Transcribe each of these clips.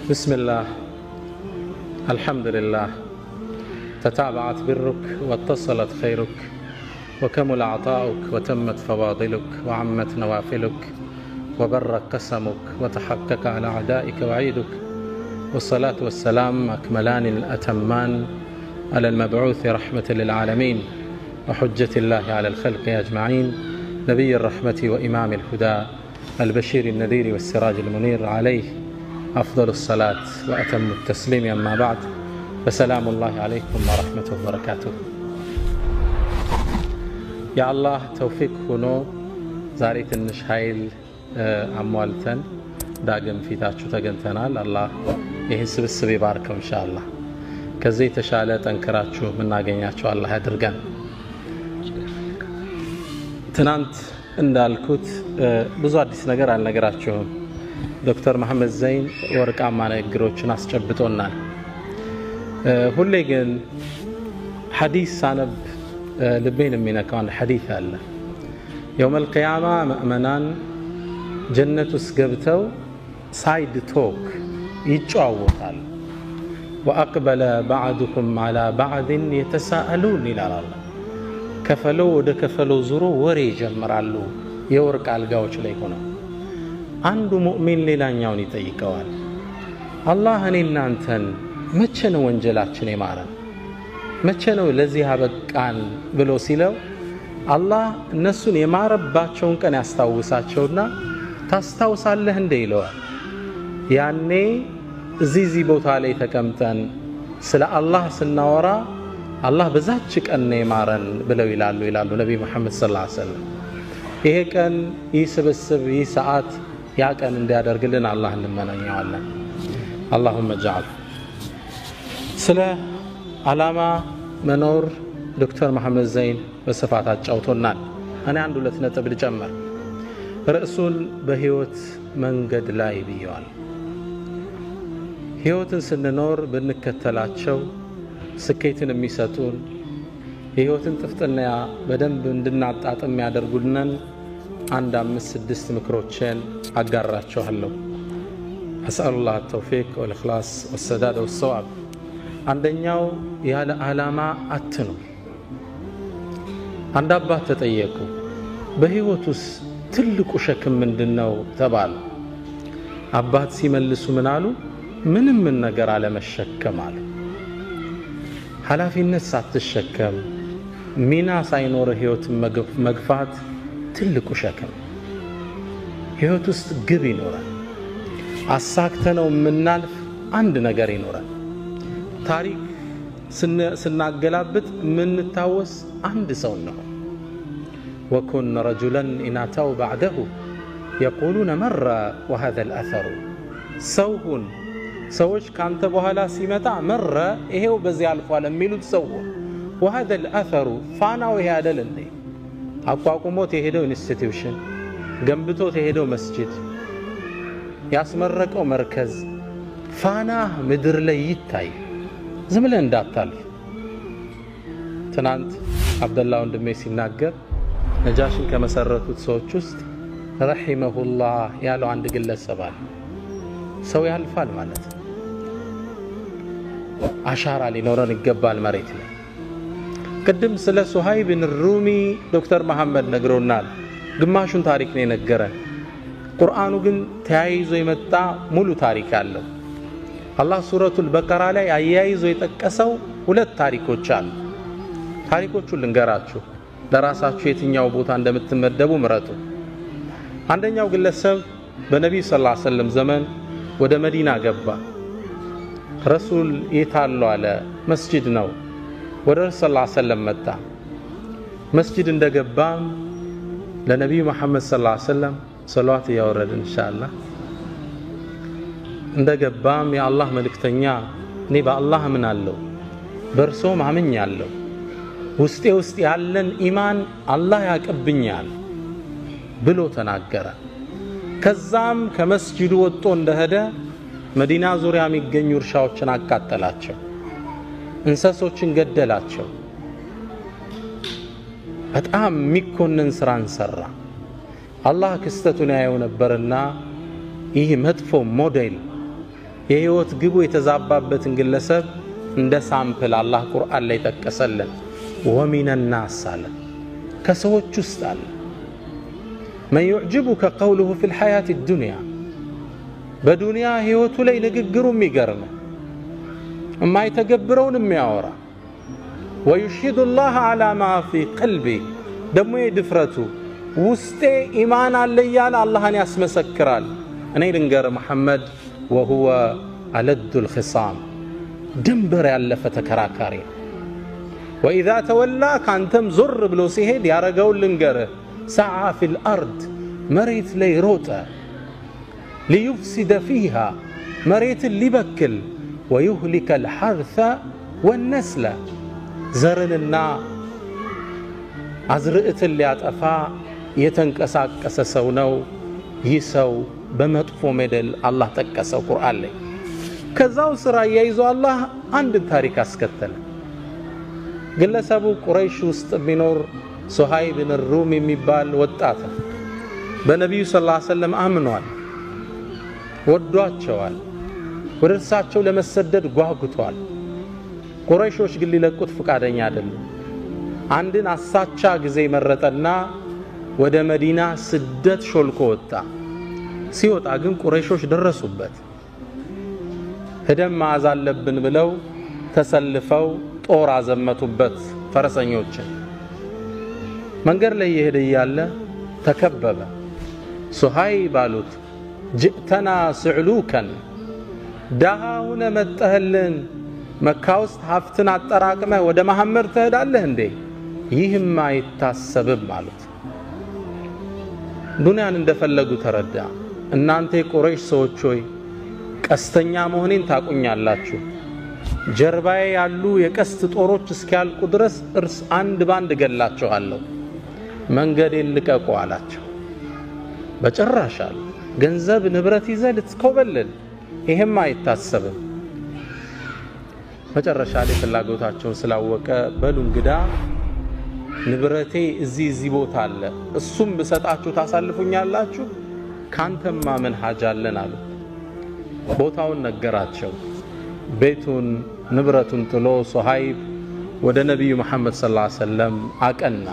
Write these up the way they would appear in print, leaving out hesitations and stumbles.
بسم الله الحمد لله تتابعت برك واتصلت خيرك وكمل عطاؤك وتمت فواضلك وعمت نوافلك وبرك قسمك وتحقق على أعدائك وعيدك والصلاة والسلام أكملان الأتمان على المبعوث رحمة للعالمين وحجة الله على الخلق أجمعين نبي الرحمة وإمام الهدى البشير النذير والسراج المنير عليه أفضل الصلاة وأتم التسليم أما بعد فسلام الله عليكم ورحمته وبركاته يا الله توفيق هنو زاريت النشايل أموالتن داقم في تاتشو تقنتنال الله يحسب السبي باركم إن شاء الله كزي تشالت أنكراتشو من ناقينياتشو الله يدرقان تنانت እንዳልኩት ብዙ አዲስ ነገር አልነገራችሁም ዶክተር መሐመድ ዘይን ወርቃማ ንግግሮችን አስጨብጦናል ሁሌ ግን ሐዲስ ሳነብ ልቤን የሚነካው አንድ ሐዲስ አለ يوم القيامة مؤمنان ጀነት ውስጥ ገብተው ሳይድ ቶክ ይጫወታሉ وأقبل بعضكم على بعض يتساءلون ይላል አላህ ከፈለው ወደ ከፈለው ዙሮ ወሬ ጀምራሉ የወርቅ አልጋዎች ላይ ሆነው አንዱ ሙእሚን ሌላኛውን ይጠይቀዋል አላህ እኔና አንተን መቼ ነው ወንጀላችን የማረን መቼ ነው ለዚህ አበቃን ብሎ ሲለው አላህ እነሱን የማረባቸውን ቀን ያስታውሳቸውና ታስታውሳለህ እንደ ይለዋል ያኔ እዚህ ቦታ ላይ ተቀምጠን ስለ አላህ ስናወራ አላህ በዛች ቀን ነው የማረን ብለው ይላሉ ነብይ መሐመድ ሰለላሁ ዐለይሂ ወሰለም ይሄ ቀን ይስብስብ ይሰዓት ያ ቀን እንዲያደርግልን አላህ እንመናኛለን اللهم اجعل ስለ ዓላማ መኖር ዶክተር መሐመድ ዘይን በስፋት አጫውቶናል እኔ አንድ ሁለት ነጥብ ልጨምር ርዕሱን በህይወት መንገድ ላይ ብየዋል ህይወትን ስንኖር ብንከተላቸው ስኬትን የሚሰጡን ህይወትን ጥፍጥና በደንብ እንድናጣጥም ያደርጉልናል አንድ 5-6 ምክሮችን አጋራቸዋለሁ أسأل الله التوفيق والإخلاص والسداد والصواب አንደኛው ያለ ዓላማ አትኑር አንድ አባት ተጠየቁ በህይወቱስ ትልቁ ሸክም ምንድነው ተባሉ አባት ሲመልሱ ምን አሉ ምንም ነገር አለመሸከም አሉ ኃላፊነት ሳትሸከም ሚና ሳይኖር ህይወት መግፋት ትልቁ ሸክም ህይወት ውስጥ ግብ ይኖራል አሳክተነው ምናልፍ አንድ ነገር ይኖራል ታሪክ ስናገላብጥ ምንታወስ አንድ ሰው ነው وكن رجلا إن أتوا بعده يقولون مر وهذا الأثر سوهن سوش كانت بوهلا سيمتا مرة إيهو بزي الفوال ميلود سوه وهذا الأثر فانا وهذا لندي أقواكمو تهدو انستيوشن جنبتو تهدو مسجد ياسمرقو مركز فانا مدر لي يتاي زملن እንዳታልፍ ትናንት አብደላህ ወንድሜ ሲናገር ነጃሽን ከመሰረቱት ሰዎች ውስጥ ረሂመሁላህ ያለው አንድ ግለሰብ አለ ሰው ያልፋል ማለት አሻራ ሊኖረን ይገባል መሬት ላይ ቅድም ስለ ሱሃይብ ብን ሩሚ ዶክተር መሐመድ ነግሮናል ግማሹን ታሪክ ነው የነገረን ቁርአኑ ግን ተያይዞ የመጣ ሙሉ ታሪክ አለው አላህ ሱረቱል በቀራ ላይ አያይዞ የጠቀሰው ሁለት ታሪኮች አሉ ታሪኮቹን ልንገራችሁ ለራሳችሁ የትኛው ቦታ እንደምትመደቡ ምረጡ አንደኛው ግለሰብ በነብዩ ሰለላሁ ዐለይሂ ወሰለም ዘመን ወደ መዲና ገባ ረሱል ይታሉ አለ መስጂድ ነው ወደ ረሱል ሰለላሁ ዐለይሂ ወሰለም መጣ መስጂድ እንደገባ ለነብዩ መሐመድ ሰለላሁ ዐለይሂ ወሰለም ሰላዋት ያወረደ ኢንሻአላህ እንደገባም የአላህ መልእክተኛ እኔ በአላህ አምናለሁ በርሶ ማምኛለሁ ውስጥ ያለን ኢማን አላህ ያቀብኛል ብሎ ተናገረ ከዛም ከመስጂዱ ወጥቶ እንደሄደ መዲና ዙሪያ የሚገኙ እርሻዎችን አቃጠላቸው እንስሶችን ገደላቸው በጣም ሚኮነን ስራን ሰራ አላህ ክስተቱን ያየው ነበርና ይህ መጥፎ ሞዴል የህይወት ግቡ የተዛባበትን ግለሰብ እንደ ሳምፕል አላህ ቁርአን ላይ ተቀሰለን ومن الناس አለ ከሰዎች ውስጥ አለ من يعجبك قوله في الحياة الدنيا በዱንያ ህይወቱ ላይ ንግግሩ የሚገርም የማይተገብረውን የሚያወራ ويشهد الله على ما في قلبه ደሞ ይድፍረቱ ውስጤ ኢማን አለ ያለ አላህን ያስመሰክራል እኔ ልንገር መሐመድ وهو ألد الخصام ድንበር ያለፈ ተከራካሪ وإذا تولى كانتم زر بلو سيهد يارغو لنغر سعى في الأرض مريت لي روتا ليفسد فيها مريت اللي بكل ويهلك الحرث والنسل زرننا عزرئت اللي أطفا يتنكساك كسسونو يسو بمطفو مدل الله تكسو قرآن لي كذاو سرا يايزو الله عند تاريخ اسكتل ግለሰቡ ቁረይሽ ውስጥ ቢኖር ሱሃይብ ብን ሩም የሚባል ወጣት በነብዩ ሰለላሁ ዐለይሂ ወሰለም አምኗል ወዷቸዋል ወደ እርሳቸው ለመሰደድ ጓጉቷል ቁረይሾች ግን ሊለቁት ፍቃደኛ አይደሉም አንድን አሳቻ ጊዜ መረጠና ወደ መዲና ስደት ሾልኮ ወጣ ሲወጣ ግን ቁረይሾች ደረሱበት ሄደም ማዛለብን ብለው ተሰልፈው ጦር አዘመቱበት ፈረሰኞችን መንገር ላይ ይሄድ ይያለ ተከበበ ሱሃይብ አሉት ጅእተና ስዕሉከን ዳሃውነ መጣህልን መካ ውስጥ ሀፍትን አጠራቅመ ወደ መሐመድ ትሄዳለህ እንዴ ይህም አይታሰብም አሉት ዱንያን እንደፈለጉ ተረዳ እናንተ ቁረይሽ ሰዎች ሆይ ቀስተኛ መሆኔን ታቁኛላችሁ ጀርባዬ ያሉ የቀስት ጦሮች እስኪያልቁ ድረስ እርስ አንድ ባንድ ገላቸዋለሁ መንገዴን ልቀቁ አላቸው በጭራሽ አሉ ገንዘብ ንብረት ይዘህ ልትኮበልል ይሄም አይታሰብም መጨረሻ ላይ ፍላጎታቸውን ስላወቀ በሉ እንግዳ ንብረቴ እዚህ ቦታ አለ እሱም በሰጣችሁ ታሳልፉኛላችሁ ካንተማ ምን ሐጅ አለን አሉ ቦታውን ነገራቸው ቤቱን ንብረቱን ጥሎ ሱሃይብ ወደ ነብዩ መሐመድ ሰለላሁ ዐለይሂ ወሰለም አቀና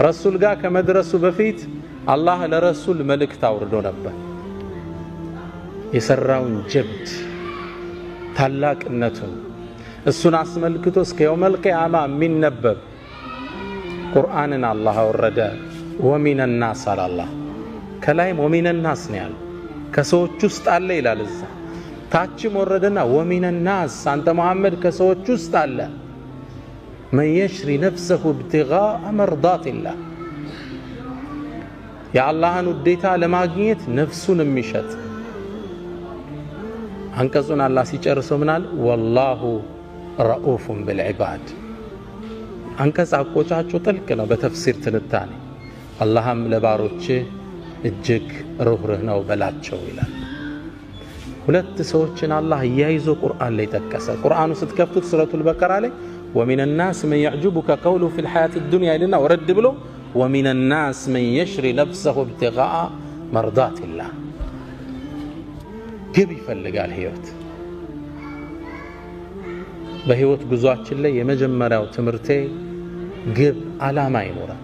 ረሱል ጋር ከመድረሱ በፊት አላህ ለረሱል መልእክት አውርዶ ነበር የሰራውን ጀብድ ታላቅነቱን እሱን አስመልክቶ እስከ የውመል ቂያማ የሚነበብ ቁርአንን አላህ አወረደ ወሚን الناس አላህ ከላይም ወሚን الناس ነው ያለው ከሰዎች ውስጥ አለ ይላል እዛ ታችም ወረደና ወሚን الناس አንተ መሐመድ ከሰዎች ውስጥ አለ من يشري نفسه ابتغاء مرضات الله يا الله ውዴታ ለማግኘት ነፍሱን የሚሸጥ አንቀጹን አላህ ሲጨርሰው ምናል والله رؤوف بالعباد አንቀጽ አቆጫቸው ጥልቅ ነው በተፍሲር ትንታኔ አላህም ለባሮች እጅግ ሩህሩህ ነው በላቸው ይላል ሁለት ሰዎችን አላህ ያይዞ ቁርአን ላይ ተከሰ ቁርአኑ ስትከፍቱት ሱረቱል በቀራ ላይ ومن الناس من يعجبك قوله في الحياة الدنيا لنا ورد ብሎ ومن الناس من يشري نفسه ابتغاء مرضات الله ግብ ይፈልጋል ህይወት በህይወት ጉዟችን ላይ የመጀመሪያው ትምርቴ ግብ አላማ ይኖራል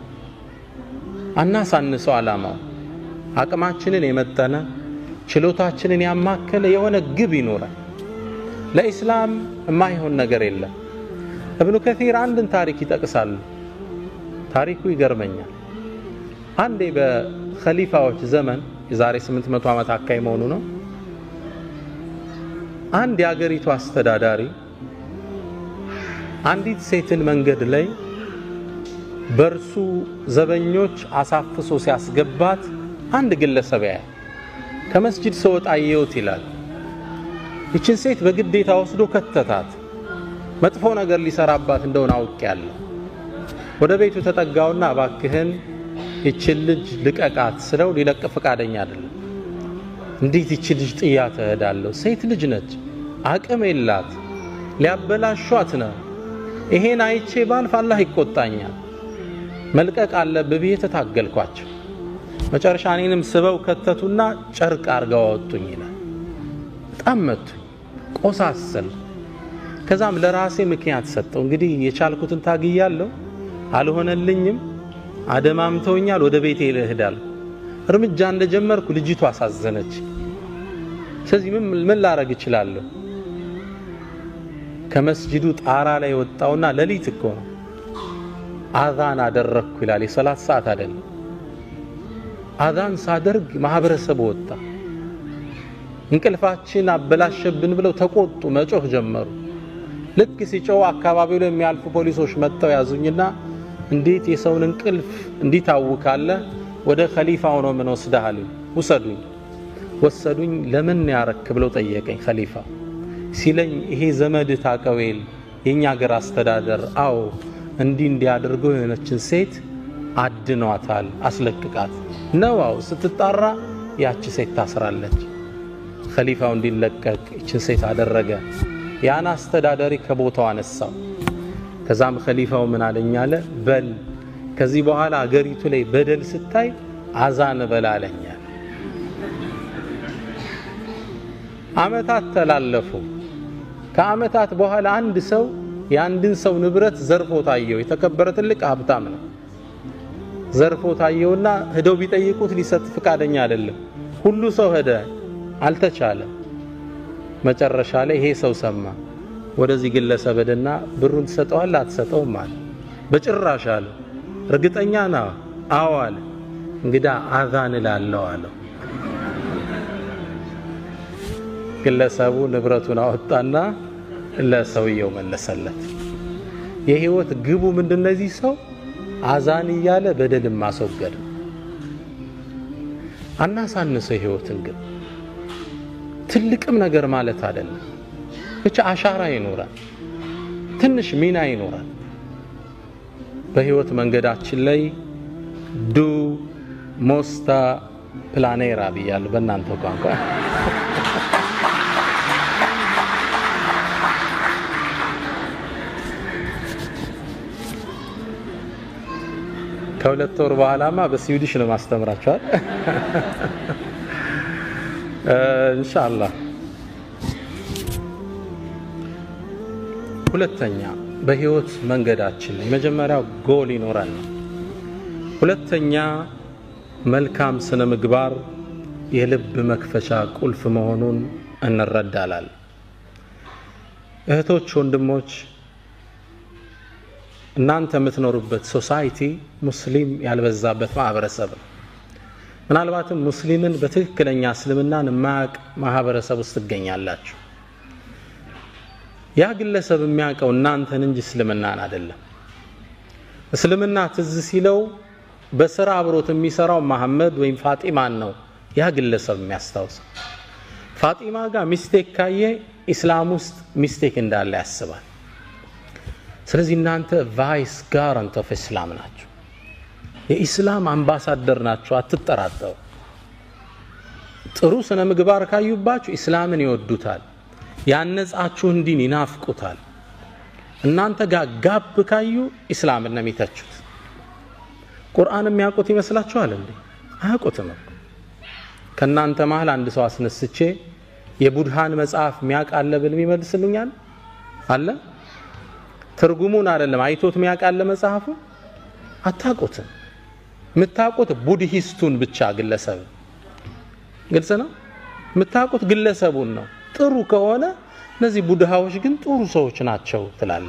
አናሳንሰው አላማው አቅማችንን የመጠነ ችሎታችንን ያማከለ የሆነ ግብ ይኖራል ለኢስላም የማይሆን ነገር የለም ابن كثير አንድን ታሪክ ይጠቅሳሉ ታሪኩ ይገርመኛል አንዴ በኸሊፋዎች ዘመን የዛሬ 800 ዓመት አካይ መሆኑ ነው አንድ ያገሪቱ አስተዳዳሪ አንዲት ሴትን መንገድ ላይ በርሱ ዘበኞች አሳፍሶ ሲያስገባት አንድ ግለሰብ ያየ ከመስጂድ ሰውጣ አየውት ይላል እቺን ሴት በግዴታ ወስዶ ከተታት መጥፎ ነገር ሊሰራባት እንደሆነ አውቄያለሁ ወደ ቤቱ ተጠጋውና ባክህን እቺን ልጅ ልቀቃት ስለው ሊለቅ ፈቃደኛ አይደለም እንዴት እቺ ልጅ ጥያት እሄዳለሁ ሴት ልጅ ነች አቅም የላት ሊያበላሿት ነው ይሄን አይቼ ባልፍ አላህ ይቆጣኛል መልቀቅ አለብህ ብዬ ተታገልኳቸው መጨረሻ እኔንም ስበው ከተቱና ጨርቅ አርጋው አወጡኝ ይላል ጣመቱ ቆሳሰል ከዛም ለራሴ ምክንያት ሰጠው እንግዲህ የቻልኩትን ታግያለሁ አልሆነልኝም አደማምተውኛል ወደ ቤቴ ልሄዳል እርምጃ እንደጀመርኩ ልጅቷ አሳዘነች ስለዚህ ምን ላረግ እችላለሁ ከመስጂዱ ጣራ ላይ ወጣውና ለሊት እኮ አዛን አደረኩ ይላል የሰላት ሰዓት አይደለም አዛን ሳደርግ ማህበረሰብ ወጣ እንቅልፋችን አበላሽብን ብለው ተቆጡ መጮህ ጀመሩ ልክ ሲጮህ አካባቢው ላይ የሚያልፉ ፖሊሶች መጥተው ያዙኝና እንዴት የሰውን እንቅልፍ እንዲታውካለ ወደ ኸሊፋው ነው ምን ወስደሃል ወሰዱኝ ለምን ያረክ ብለው ጠየቀኝ ኸሊፋ ሲለኝ ይሄ ዘመድ ታቀዌል የኛ ሀገር አስተዳደር አው እንዲያደርገው የሆነችን ሴት አድኗታል አስለቅቃት ነዋው ስትጣራ ያቺ ሴት ታስራለች ኸሊፋው እንዲለቀቅ እቺን ሴት አደረገ ያን አስተዳዳሪ ከቦታው አነሳው ከዛም ኸሊፋው ምን አለኛለ በል ከዚህ በኋላ አገሪቱ ላይ በደል ስታይ አዛን በላለኛ አመታት ተላለፉ ከአመታት በኋላ አንድ ሰው ያንድን ሰው ንብረት ዘርፎ ታየው የተከበረ ትልቅ ሀብታም ነው ዘርፎ ታየውና ሄደው ቢጠይቁት ሊሰጥ ፍቃደኛ አይደለም ሁሉ ሰው ሄደ አልተቻለ መጨረሻ ላይ ይሄ ሰው ሰማ ወደዚህ ግለሰብ ሄደና ብሩን ተሰጠዋል አትሰጠውም አለ በጭራሽ አለ እርግጠኛ ነው አዎ አለ እንግዳ አዛን ላለው አለ ግለሰቡ ንብረቱን አወጣና ለሰውየው መለሰለት የህይወት ግቡ ምንድነዚህ ሰው አዛን ይያለ በደልም ማስወገድ አናሳንሰ ህይወትን ግን ትልቅም ነገር ማለት አይደለም ብቻ አሻራ ይኖራል ትንሽ ሚና ይኖራል በህይወት መንገዳችን ላይ ዱ ሞስታ ፕላኔራ ቢያል በእናንተ ቋንቋ ከሁለት ወር በኋላማ በስዊዲሽ ነው ማስተምራችኋል ኢንሻአላህ ሁለተኛ በህይወት መንገዳችን ላይ መጀመሪያው ጎል ይኖራል ሁለተኛ መልካም ስነ ምግባር የልብ መክፈቻ ቁልፍ መሆኑን እንረዳለን እህቶች ወንድሞች እናንተ የምትኖሩበት ሶሳይቲ ሙስሊም ያልበዛበት ማህበረሰብ ምናልባትም ሙስሊምን በትክክለኛ እስልምናን ማቅ ማህበረሰብ ውስጥ ትገኛላችሁ ያ ግለሰብ የሚያቀው እናንተን እንጂ እስልምናን አይደለም እስልምና ትዝ ሲለው በስራ አብሮት የሚሰራው መሐመድ ወይም ፋጢማን ነው ያ ግለሰብ የሚያስታውስ ፋጢማ ጋር ሚስቴክ ካየ እስላም ውስጥ ሚስቴክ እንዳለ ያስባል ስለዚህ እናንተ ቫይስ ጋራንት ኦፍ እስላም ናችሁ የኢስላም አምባሳደር ናችሁ አትጠራጠሩ ጥሩ ስነ ምግባር ካዩባችሁ እስላምን ይወዱታል ያነጻችሁን ዲን ይናፍቁታል እናንተ ጋብ ካዩ እስላምን ነው የሚተቹት ቁርአን የሚያውቁት ይመስላችኋል እንዴ አያውቁትም ከናንተ መሃል አንድ ሰው አስነስቼ የቡድሃን መጽሐፍ የሚያቃለ ብል የሚመልስልኛል አለ ትርጉሙን አይደለም አይቶት የሚያቃለ መጽሐፉ አታውቁትም ምታውቁት ቡድሂስቱን ብቻ ግለሰብ ግልጽ ነው ምታውቁት ግለሰቡን ነው ጥሩ ከሆነ እነዚህ ቡድሃዎች ግን ጥሩ ሰዎች ናቸው ትላለ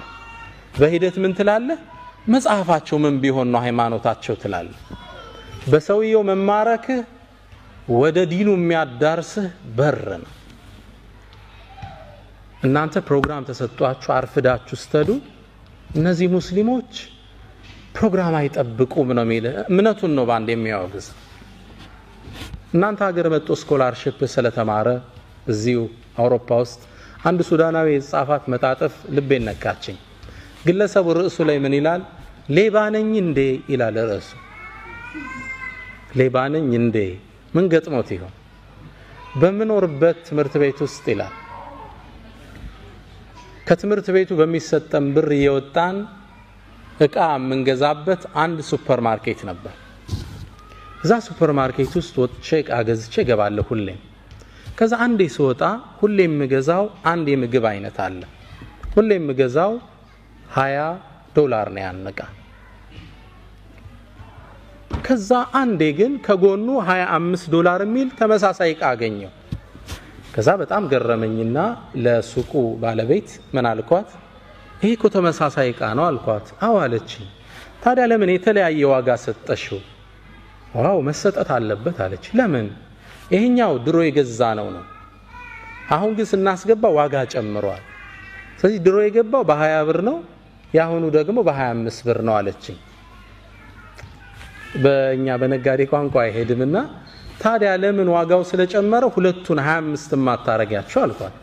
በሂደት ምን ትላለ መጽሐፋቸው ምን ቢሆን ነው ሃይማኖታቸው ትላለ በሰውየው መማረክ ወደ ዲኑ የሚያዳርስህ በር ነው እናንተ ፕሮግራም ተሰጥቷችሁ አርፍዳችሁ ስተዱ እነዚህ ሙስሊሞች ፕሮግራም አይጠብቁም ነው የሚል እምነቱን ነው ባንድ የሚያወግዝ እናንተ ሀገር መጥቶ ስኮላርሺፕ ስለተማረ እዚሁ አውሮፓ ውስጥ አንድ ሱዳናዊ የጻፋት መጣጥፍ ልቤን ነካችኝ ግለሰቡ ርዕሱ ላይ ምን ይላል ሌባነኝ እንዴ ይላል ርዕሱ ሌባነኝ እንዴ ምን ገጥሞት ይሆን በመኖርበት ትምህርት ቤት ውስጥ ይላል ከትምህርት ቤቱ በሚሰጠን ብር እየወጣን እቃ መንገዛበት አንድ ሱፐርማርኬት ነበር እዛ ሱፐርማርኬት ውስጥ ወጥቼ እቃ ገዝቼ ገባለሁ ሁሌ ከዛ አንዴ ስወጣ ሁሌም ምገዛው አንድ የምግብ አይነት አለ ሁሌም ምገዛው $20 ነው ያነቃ ከዛ አንዴ ግን ከጎኑ $25 የሚል ተመሳሳይ ዕቃ አገኘው ከዛ በጣም ገረመኝና ለሱቁ ባለቤት ምን አልኳት ይሄ እኮ ተመሳሳይ ዕቃ ነው አልኳት አዎ አለችኝ ታዲያ ለምን የተለያየ ዋጋ ሰጠሽው ዋው መሰጠት አለበት አለች ለምን ይሄኛው ድሮ የገዛ ነው አሁን ግን ስናስገባ ዋጋ ጨምሯል ስለዚህ ድሮ የገባው በ$20 ነው ያሁኑ ደግሞ በ$25 ነው አለችኝ በእኛ በነጋዴ ቋንቋ አይሄድምና ታዲያ ለምን ዋጋው ስለጨመረ ሁለቱን 25 ማታረጋቸው አልኳት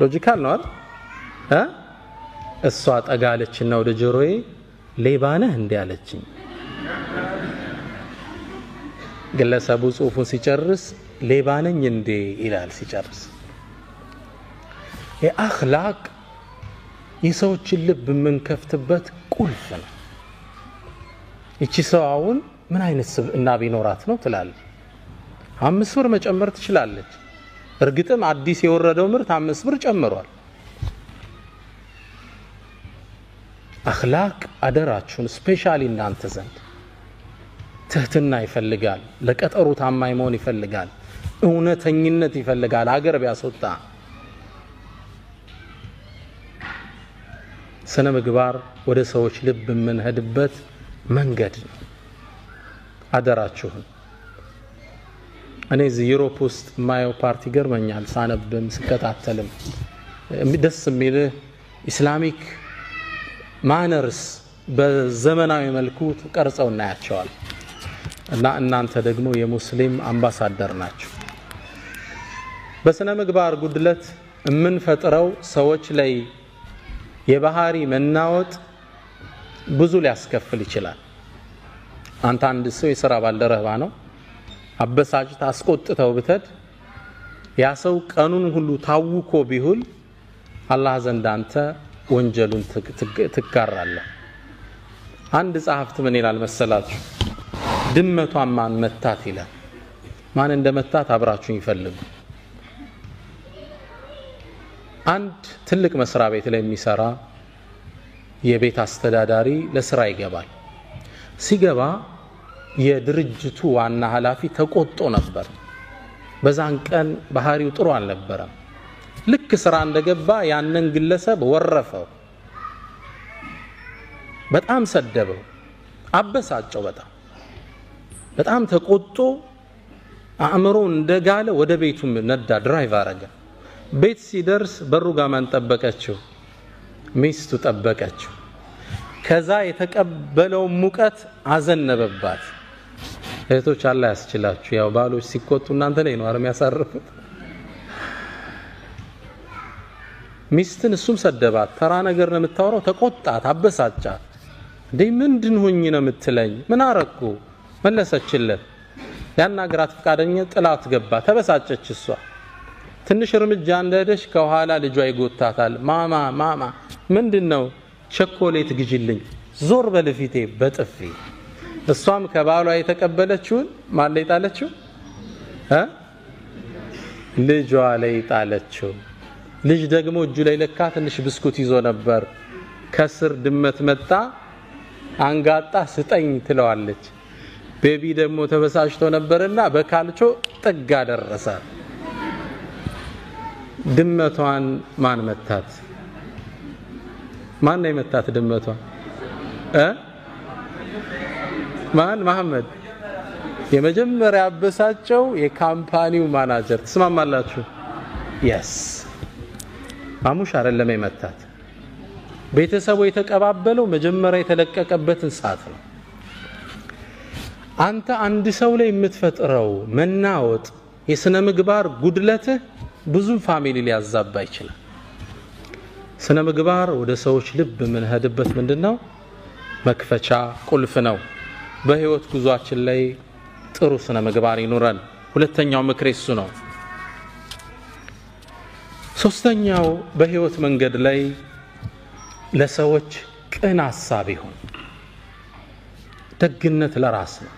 ሎጂካል ነው አይደል እሷ ጠጋለችና ወደ ጆሮዬ ሌባነህ እንዴ አለችኝ ግለሰቡ ጽሁፉን ሲጨርስ ሌባነኝ እንዴ ይላል ሲጨርስ የአኽላቅ የሰዎችን ልብ የምንከፍትበት ቁልፍ ነው እቺ ሰዋውን ምን አይነት ስብዕና ቢኖራት ነው ትላለች $5 መጨመር ትችላለች እርግጥም አዲስ የወረደው ምርት $5 ጨምሯል አኽላቅ አደራችሁን ስፔሻሊ እናንተ ዘንድ ትህትና ይፈልጋል ለቀጠሩ ታማኝ መሆን ይፈልጋል እውነተኝነት ይፈልጋል ሀገር ቢያስወጣ ስነ ምግባር ወደ ሰዎች ልብ የምንሄድበት መንገድ ነው አደራችሁን እኔ እዚህ ዩሮፕ ውስጥ ማየው ፓርቲ ገርመኛል ሳነብም ስከታተልም ደስ የሚል ኢስላሚክ ማነርስ በዘመናዊ መልኩ ተቀርጸው እናያቸዋል እና እናንተ ደግሞ የሙስሊም አምባሳደር ናችሁ በስነ ምግባር ጉድለት የምንፈጥረው ሰዎች ላይ የባህሪ መናወጥ ብዙ ሊያስከፍል ይችላል አንተ አንድ ሰው የሥራ ባልደረባ ነው አበሳጭ ታስቆጥተው ብትድ ያ ሰው ቀኑን ሁሉ ታውኮ ቢሁል አላህ ዘንድ አንተ ወንጀሉን ትጋራለህ አንድ ጻፍት ምን ይላል መሰላችሁ ድመቷን ማን መታት ይላል ማን እንደመታት አብራችሁ ይፈልጉ አንድ ትልቅ መስሪያ ቤት ላይ የሚሰራ የቤት አስተዳዳሪ ለስራ ይገባል ሲገባ የድርጅቱ ዋና ኃላፊ ተቆጥቶ ነበር በዛን ቀን ባህሪው ጥሩ አልነበረም ልክ ስራ እንደገባ ያንን ግለሰብ ወረፈው በጣም ሰደበው አበሳጨው በጣም ተቆጥቶ አእምሮ እንደጋለ ወደ ቤቱ ነዳ ድራይቭ አረገ ቤት ሲደርስ በሩ ጋር ማን ጠበቀችው ሚስቱ ጠበቀችው ከዛ የተቀበለው ሙቀት አዘነበባት እህቶች አላህ ያስችላችሁ ያው ባሎች ሲቆጡ እናንተ ላይ ነው አረም ያሳርፉት ሚስትን እሱም ሰደባት ተራ ነገር ነው የምታወራው ተቆጣት አበሳጫት ደይ ምንድን ሆኝ ነው የምትለኝ ምን አረኩ መለሰችለት ያናግራት ፍቃደኛ ጥላት ገባ ተበሳጨች እሷ ትንሽ እርምጃ እንደሄደች ከኋላ ልጇ ይጎታታል ማማ ምንድነው ቸኮሌት ግጅልኝ ዞር በለፊቴ በጥፊ እሷም ከባሏ የተቀበለችውን ማን ላይ ጣለችው ልጇ ላይ ጣለችው ልጅ ደግሞ እጁ ላይ ለካ ትንሽ ብስኩት ይዞ ነበር ከስር ድመት መጣ አንጋጣ ስጠኝ ትለዋለች ቤቢ ደግሞ ተበሳጭቶ ነበርና በካልቾ ጥጋ ደረሰ ድመቷን ማን መታት ማን ነው የመታት ድመቷን ማን መሐመድ የመጀመሪያ አበሳጨው የካምፓኒው ማናጀር ተስማማላችሁ yes ማሙሽ አይደለም የመታት ቤተሰቡ የተቀባበለው መጀመሪያ የተለቀቀበትን ሰዓት ነው አንተ አንድ ሰው ላይ የምትፈጥረው መናወጥ የስነ ምግባር ጉድለት ብዙ ፋሚሊ ሊያዛባ ይችላል ስነ ምግባር ወደ ሰዎች ልብ ምን ሄድበት ምንድነው መክፈቻ ቁልፍ ነው በህይወት ጉዟችን ላይ ጥሩ ስነ ምግባር ይኖራል ሁለተኛው ምክር እሱ ነው ሶስተኛው በህይወት መንገድ ላይ ለሰዎች ቅን ሐሳብ ይሁን ደግነት ለራስ ነው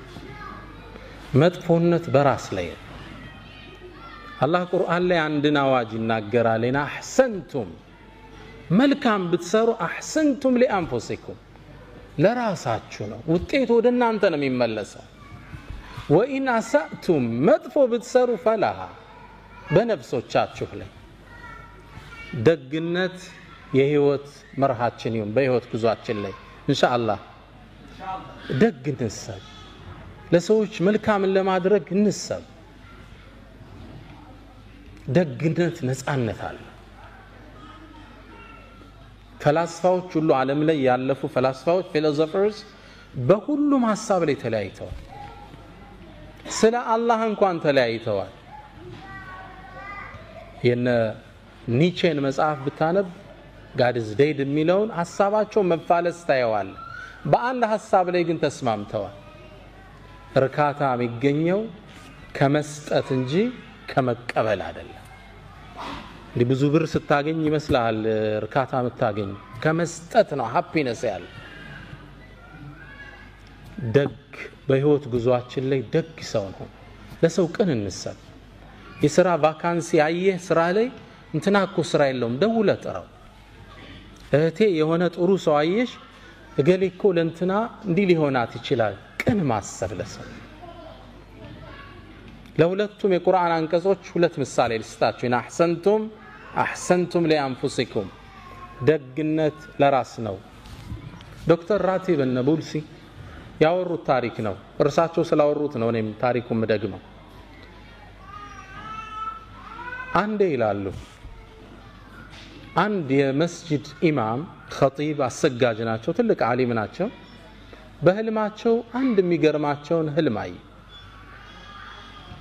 መጥፎነት በራስ ላይ አላህ ቁርአን ላይ አንድን አዋጅ ይናገራል እና አህሰንቱም መልካም ብትሰሩ አህሰንቱም ለአንፉሲኩም ለራሳችሁ ነው ውጤቱ ወደ እናንተ ነው የሚመለሰው ወኢን አሳእቱም መጥፎ ብትሰሩ ፈላሃ በነፍሶቻችሁ ላይ ደግነት የህይወት መርሃችን ይሁን በህይወት ጉዟችን ላይ ኢንሻአላህ ደግ እንሰብ ለሰዎች መልካምን ለማድረግ እንሰብ ደግነት ነፃነት አለ ፈላስፋዎች ሁሉ ዓለም ላይ ያለፉ ፈላስፋዎች ፊሎሶፈርስ በሁሉም ሐሳብ ላይ ተለያይተዋል ስለ አላህ እንኳን ተለያይተዋል የነ ኒቼን መጽሐፍ ብታነብ God is dead የሚለውን ሐሳባቸው መፋለስ ታየዋል በአንድ ሐሳብ ላይ ግን ተስማምተዋል እርካታ የሚገኘው ከመስጠት እንጂ ከመቀበል አይደለም ብዙ ብር ስታገኝ ይመስላል እርካታ የምታገኝ ከመስጠት ነው ሃፒነስ ያለ ደግ በህይወት ጉዟችን ላይ ደግ ሰው ነው ለሰው ቅን እንሰብ የሥራ ቫካንሲ አየህ ስራ ላይ እንትናኮ ስራ የለውም ደውለ ጥራው እህቴ የሆነ ጥሩ ሰው አየሽ እገሌኮ ለእንትና እንዲ ሊሆናት ይችላል ቅን ማሰብ ለሰው ለሁለቱም የቁርአን አንቀጾች ሁለት ምሳሌ ልስጣችሁ እና አህሰንቱም ለአንፉሲኩም ደግነት ለራስ ነው ዶክተር ራቲብ النابلسي ያወሩት ታሪክ ነው እርሳቸው ስላወሩት ነው እኔም ታሪኩን መደግመው አንዴ ይላሉ አንድ የመስጂድ ኢማም ኸጢብ አሰጋጅ ናቸው ትልቅ ዓሊም ናቸው በህልማቸው አንድ የሚገርማቸውን ህልም አዩ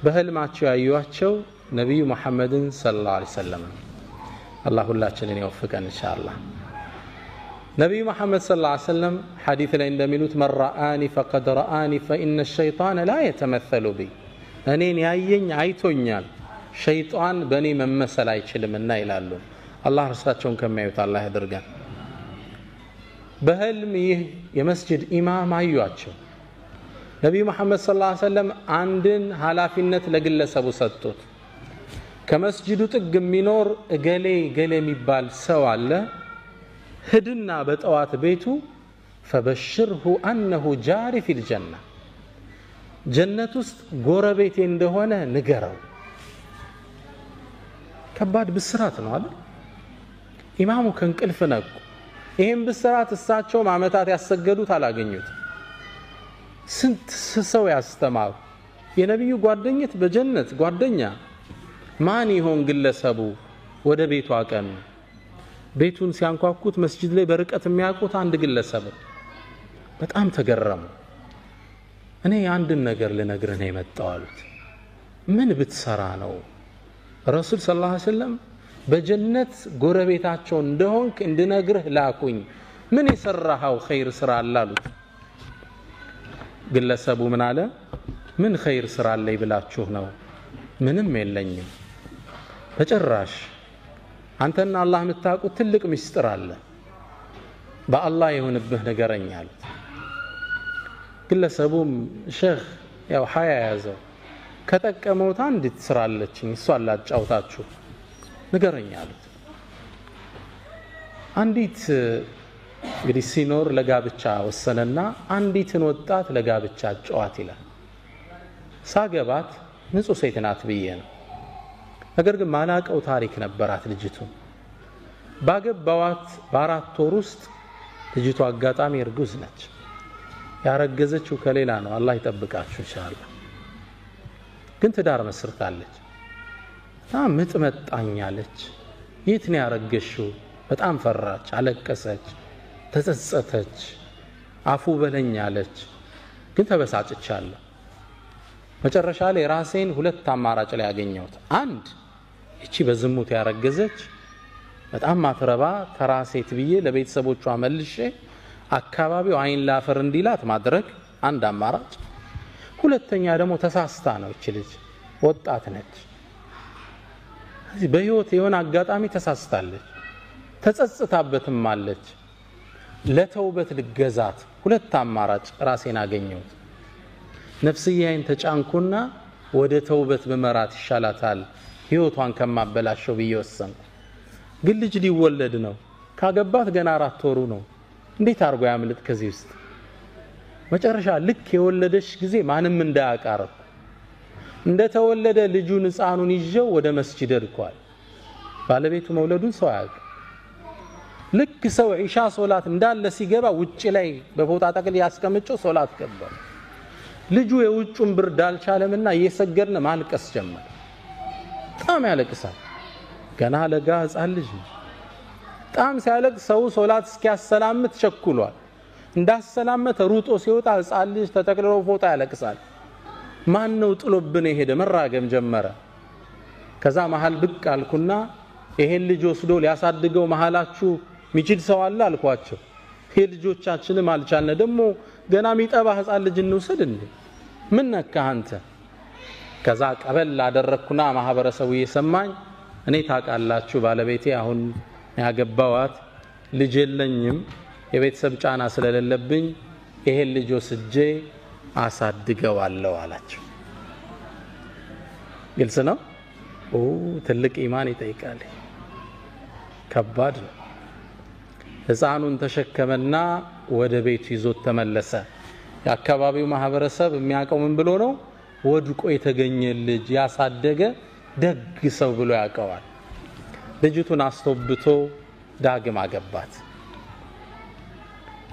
በህልማቸው ያዩዋቸው ነብዩ መሐመድን ሰለላሁ ዐለይሂ ወሰለም አላህ ሁላችንን ይወፍቀን ኢንሻአላህ ነብዩ መሐመድ ሰለላሁ ዐለይሂ ወሰለም ሐዲስ ላይ እንደሚሉት መራአኒ ፈቀድ ረአኒ فإن الشيطان لا يتمثل بي እኔን ያየኝ አይቶኛል ሸይጣን በእኔ መመሰል አይችልምና ይላሉ አላህ እርሳቸውን ከማዩት አላህ ያድርገን በህልም ይህ የመስጂድ ኢማም አዩዋቸው ነብዩ መሐመድ ሰለላሁ ዐለይሂ ወሰለም አንድን ኃላፊነት ለግለሰቡ ሰጡት ከመስጂዱ ጥግ የሚኖር እገሌ የሚባል ሰው አለ ህድና በጠዋት ቤቱ فبشره انه جاري في الجنه ጀነት ውስጥ ጎረቤቴ እንደሆነ ንገረው ከባድ ብስራት ነው አይደል ኢማሙ ከንቅልፍ ነቁ ይሄን ብስራት እሳቸው ማመታት ያሰገዱት አላገኙት ስንት ሰው ያስተማሩ የነብዩ ጓደኝት በጀነት ጓደኛ ማን ይሆን ግለሰቡ ወደ ቤቱ አቀን ቤቱን ሲያንኳኩት መስጂድ ላይ በርቀት የሚያውቁት አንድ ግለሰብ በጣም ተገረሙ እኔ አንድን ነገር ልነግርህ ነው የመጣው አሉት ምን ብትሰራ ነው ረሱል ሰለላሁ ዐለይሂ ወሰለም በጀነት ጎረቤታቸው እንደሆንክ እንድነግርህ ላኩኝ ምን የሰራኸው ኸይር ስራ አላሉት ግለሰቡ ምን አለ ምን ኸይር ስራ አለይ ብላችሁ ነው ምንም የለኝም በጭራሽ አንተና አላህ የምታውቁት ትልቅ ምስጢር አለ በአላህ የሆነብህ ነገረኝ አሉት ግለሰቡም ሼህ ያው ሐያ ያዘው ከጠቀመው አንዲት ስራ አለችኝ እሷን ላጫውታችሁ ነገረኝ አሉት አንዲት እንግዲህ ሲኖር ለጋብቻ ወሰነና አንዲትን ወጣት ለጋብቻ ጫዋት ይላል ሳገባት ንጹህ ሴት ናት ብዬ ነው ነገር ግን ማላቀው ታሪክ ነበራት ልጅቱ ባገባዋት በአራት ወር ውስጥ ልጅቱ አጋጣሚ እርጉዝ ነች ያረገዘችው ከሌላ ነው አላህ ይጠብቃችሁ ኢንሻአላህ ግን ትዳር መስርታለች ምጥ መጣኛለች የት ነው ያረገሽው በጣም ፈራች አለቀሰች ተጸጸተች አፉ በለኛለች ግን ተበሳጭቻለሁ መጨረሻ ላይ ራሴን ሁለት አማራጭ ላይ ያገኘሁት አንድ እቺ በዝሙት ያረገዘች በጣም ማትረባ ተራሴት ብዬ ለቤተሰቦቿ መልሼ አካባቢው አይን ላፈር እንዲላት ማድረግ አንድ አማራጭ ሁለተኛ ደግሞ ተሳስታ ነው እቺ ልጅ ወጣት ነች እዚህ በህይወት የሆነ አጋጣሚ ተሳስታለች ተጸጽታበትም አለች ለተውበት ልገዛት ሁለት አማራጭ ራሴን አገኘሁት ነፍስያዬን ተጫንኩና ወደ ተውበት በመራት ይሻላታል ህይወቷን ከማበላሸው ብዬ ወሰንኩ። ግን ልጅ ሊወለድ ነው። ካገባት ገና 4 ወሩ ነው። እንዴት አርጎ ያምልጥ ከዚህ ውስጥ? መጨረሻ ልክ የወለደሽ ጊዜ ማንም እንዳያቃረብ እንደተወለደ ልጁን ህፃኑን ይዤው ወደ መስጂድ ሄድኳል። ባለቤቱ መውለዱን ሰው ያውቅ። ልክ ሰው ኢሻ ሶላት እንዳለ ሲገባ ውጪ ላይ በፎጣ ጠቅል ያስቀምጨው ሶላት ገባ። ልጁ የውጩን ብርድ አልቻለምና እየሰገድን ማልቀስ ጀመረ። በጣም ያለቅሳል። ገና ለጋ ህፃን ልጅ ነው። በጣም ሲያለቅስ ሰው ሶላት እስኪያሰላምት ቸኩሏል። እንዳሰላመተ ሩጦ ሲወጣ ህፃን ልጅ ተጠቅልሎ ፎጣ ያለቅሳል። ማን ነው ጥሎብን የሄደ? መራገም ጀመረ። ከዛ መሃል ብቅ አልኩና ይሄን ልጅ ወስዶ ሊያሳድገው መሃላችሁ ሚችል ሰው አለ አልኳቸው። ይሄ ልጆቻችንም አልቻልነ ደግሞ ገና ሚጠባ ህፃን ልጅ እንውሰድ እንዴ? ምን ነካ አንተ? ከዛ ቀበል አደረኩና ማህበረሰቡ እየሰማኝ እኔ ታውቃላችሁ ባለቤቴ አሁን ያገባዋት ልጅ የለኝም የቤተሰብ ጫና ስለሌለብኝ ይሄን ልጅ ወስጄ አሳድገዋለሁ አላቸው። ግልጽ ነው። ትልቅ ኢማን ይጠይቃል። ከባድ ነው። ህፃኑን ተሸከመና ወደ ቤቱ ይዞት ተመለሰ። የአካባቢው ማህበረሰብ የሚያውቀው ምን ብሎ ነው? ወድቆ የተገኘ ልጅ ያሳደገ ደግ ሰው ብሎ ያውቀዋል። ልጅቱን አስተውብቶ ዳግም አገባት።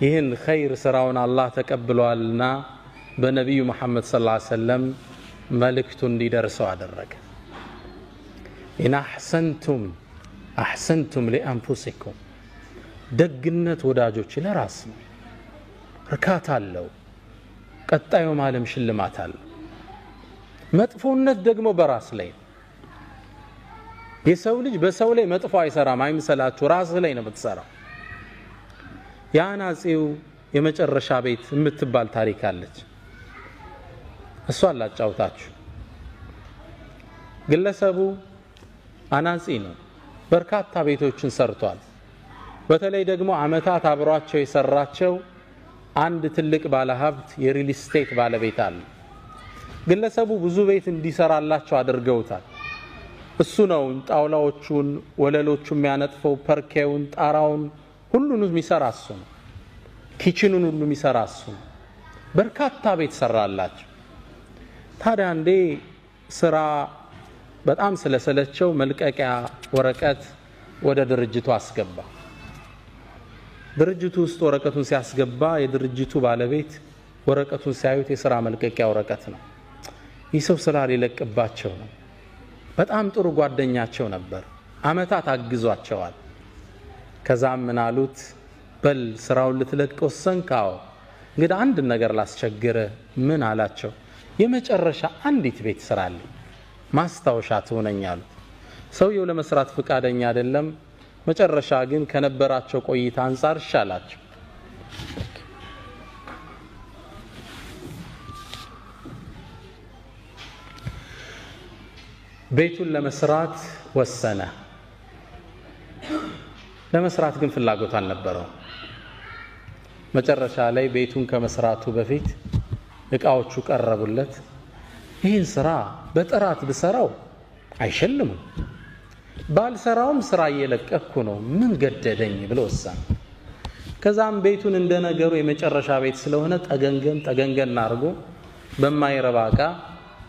ይህን ኸይር ስራውን አላህ ተቀብሏልና በነቢዩ መሐመድ ሰለላሁ ዐለይሂ ወሰለም መልእክቱ እንዲደርሰው አደረገ። ኢን አሕሰንቱም ሊአንፉሲኩም ደግነት ወዳጆች ለራስ ነው። እርካታ አለው። ቀጣዩ ዓለም ሽልማት አለው። መጥፎነት ደግሞ በራስ ላይ ነው። የሰው ልጅ በሰው ላይ መጥፎ አይሰራም አይምሰላችሁ፣ ራስ ላይ ነው የምትሰራው። ያናጺው የመጨረሻ ቤት የምትባል ታሪክ አለች። እሷን ላጫውታችሁ። ግለሰቡ አናጺ ነው። በርካታ ቤቶችን ሰርቷል። በተለይ ደግሞ አመታት አብሯቸው የሰራቸው አንድ ትልቅ ባለሀብት የሪል ስቴት ባለቤት አለ። ግለሰቡ ብዙ ቤት እንዲሰራላቸው አድርገውታል። እሱ ነው ጣውላዎቹን ወለሎቹን የሚያነጥፈው፣ ፐርኬውን፣ ጣራውን ሁሉንም የሚሰራ እሱ ነው። ኪችኑን ሁሉ የሚሰራ እሱ ነው። በርካታ ቤት ሰራላቸው። ታዲያ አንዴ ስራ በጣም ስለሰለቸው መልቀቂያ ወረቀት ወደ ድርጅቱ አስገባ። ድርጅቱ ውስጥ ወረቀቱን ሲያስገባ የድርጅቱ ባለቤት ወረቀቱን ሲያዩት የሥራ መልቀቂያ ወረቀት ነው። ይህ ሰው ስራ ሊለቅባቸው ነው። በጣም ጥሩ ጓደኛቸው ነበር። አመታት አግዟቸዋል። ከዛም ምን አሉት? በል ስራውን ልትለቅ ወሰንካው? እንግዲህ አንድ ነገር ላስቸግረ። ምን አላቸው? የመጨረሻ አንዲት ቤት ስራልኝ ማስታወሻ ትሆነኛሉ። ሰውየው ለመስራት ፍቃደኛ አይደለም። መጨረሻ ግን ከነበራቸው ቆይታ አንፃር ሻላቸው። ቤቱን ለመስራት ወሰነ። ለመስራት ግን ፍላጎት አልነበረው። መጨረሻ ላይ ቤቱን ከመስራቱ በፊት እቃዎቹ ቀረቡለት። ይህን ስራ በጥራት ብሰራው አይሸልሙም፣ ባልሰራውም ስራ እየለቀኩ ነው፣ ምን ገደደኝ ብሎ ወሰነ። ከዛም ቤቱን እንደነገሩ የመጨረሻ ቤት ስለሆነ ጠገንገን አድርጎ በማይረባ እቃ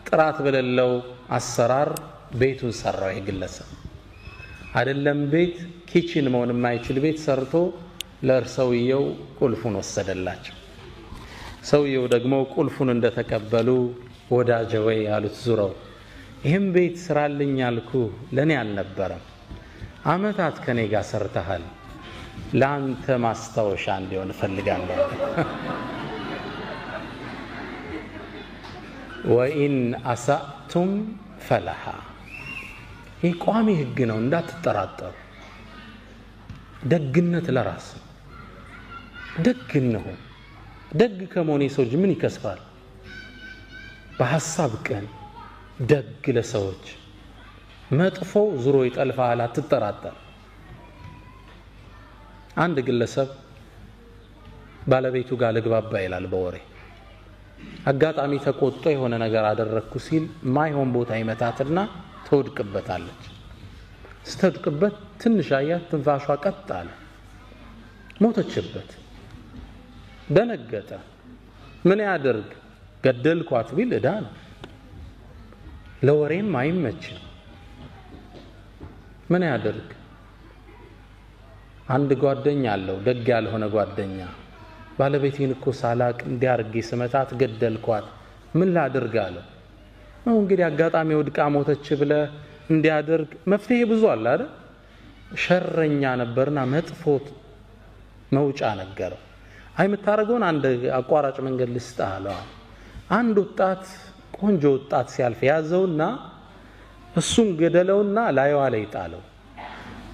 ጥራት በሌለው አሰራር ቤቱን ሰራው። ይግለሰብ አይደለም ቤት ኪችን መሆን የማይችል ቤት ሰርቶ ለእርሰውየው ቁልፉን ወሰደላቸው። ሰውየው ደግሞ ቁልፉን እንደተቀበሉ ወዳጄ ወይ ያሉት ዙረው፣ ይህም ቤት ስራልኝ ያልኩ ለኔ አልነበረም፣ አመታት ከኔ ጋር ሰርተሃል፣ ለአንተ ማስታወሻ እንዲሆን ፈልጋለሁ። ወኢን አሳእቱም ፈለሃ። ይህ ቋሚ ህግ ነው፣ እንዳትጠራጠሩ። ደግነት ለራስ ደግነው። ደግ ከመሆን የሰው ልጅ ምን ይከስፋል? በሐሳብ ቀን ደግ ለሰዎች፣ መጥፎ ዙሮ ይጠልፋል፣ አትጠራጠር። አንድ ግለሰብ ባለቤቱ ጋር ልግባባ ይላል በወሬ። አጋጣሚ ተቆጥቶ የሆነ ነገር አደረኩ ሲል ማይሆን ቦታ ይመታትና ትወድቅበታለች ስትወድቅበት ትንሽ አያት ትንፋሿ ቀጥ አለ ሞተችበት ደነገጠ ምን ያደርግ ገደልኳት ቢል እዳ ነው ለወሬም አይመችም ምን ያደርግ አንድ ጓደኛ አለው ደግ ያልሆነ ጓደኛ ባለቤቴን እኮ ሳላቅ እንዲያርጊ ስመታት ገደልኳት ምን ላድርግ አለ ነው እንግዲህ አጋጣሚ ወድቃ ሞተች ብለ እንዲያደርግ መፍትሄ ብዙ አለ አይደል ሸረኛ ነበርና መጥፎት መውጫ ነገረው አይ መታረገውን አንድ አቋራጭ መንገድ ልስጣለው አንድ ወጣት ቆንጆ ወጣት ሲያልፍ ያዘውና እሱን ገደለውና ላይዋ ላይ ጣለው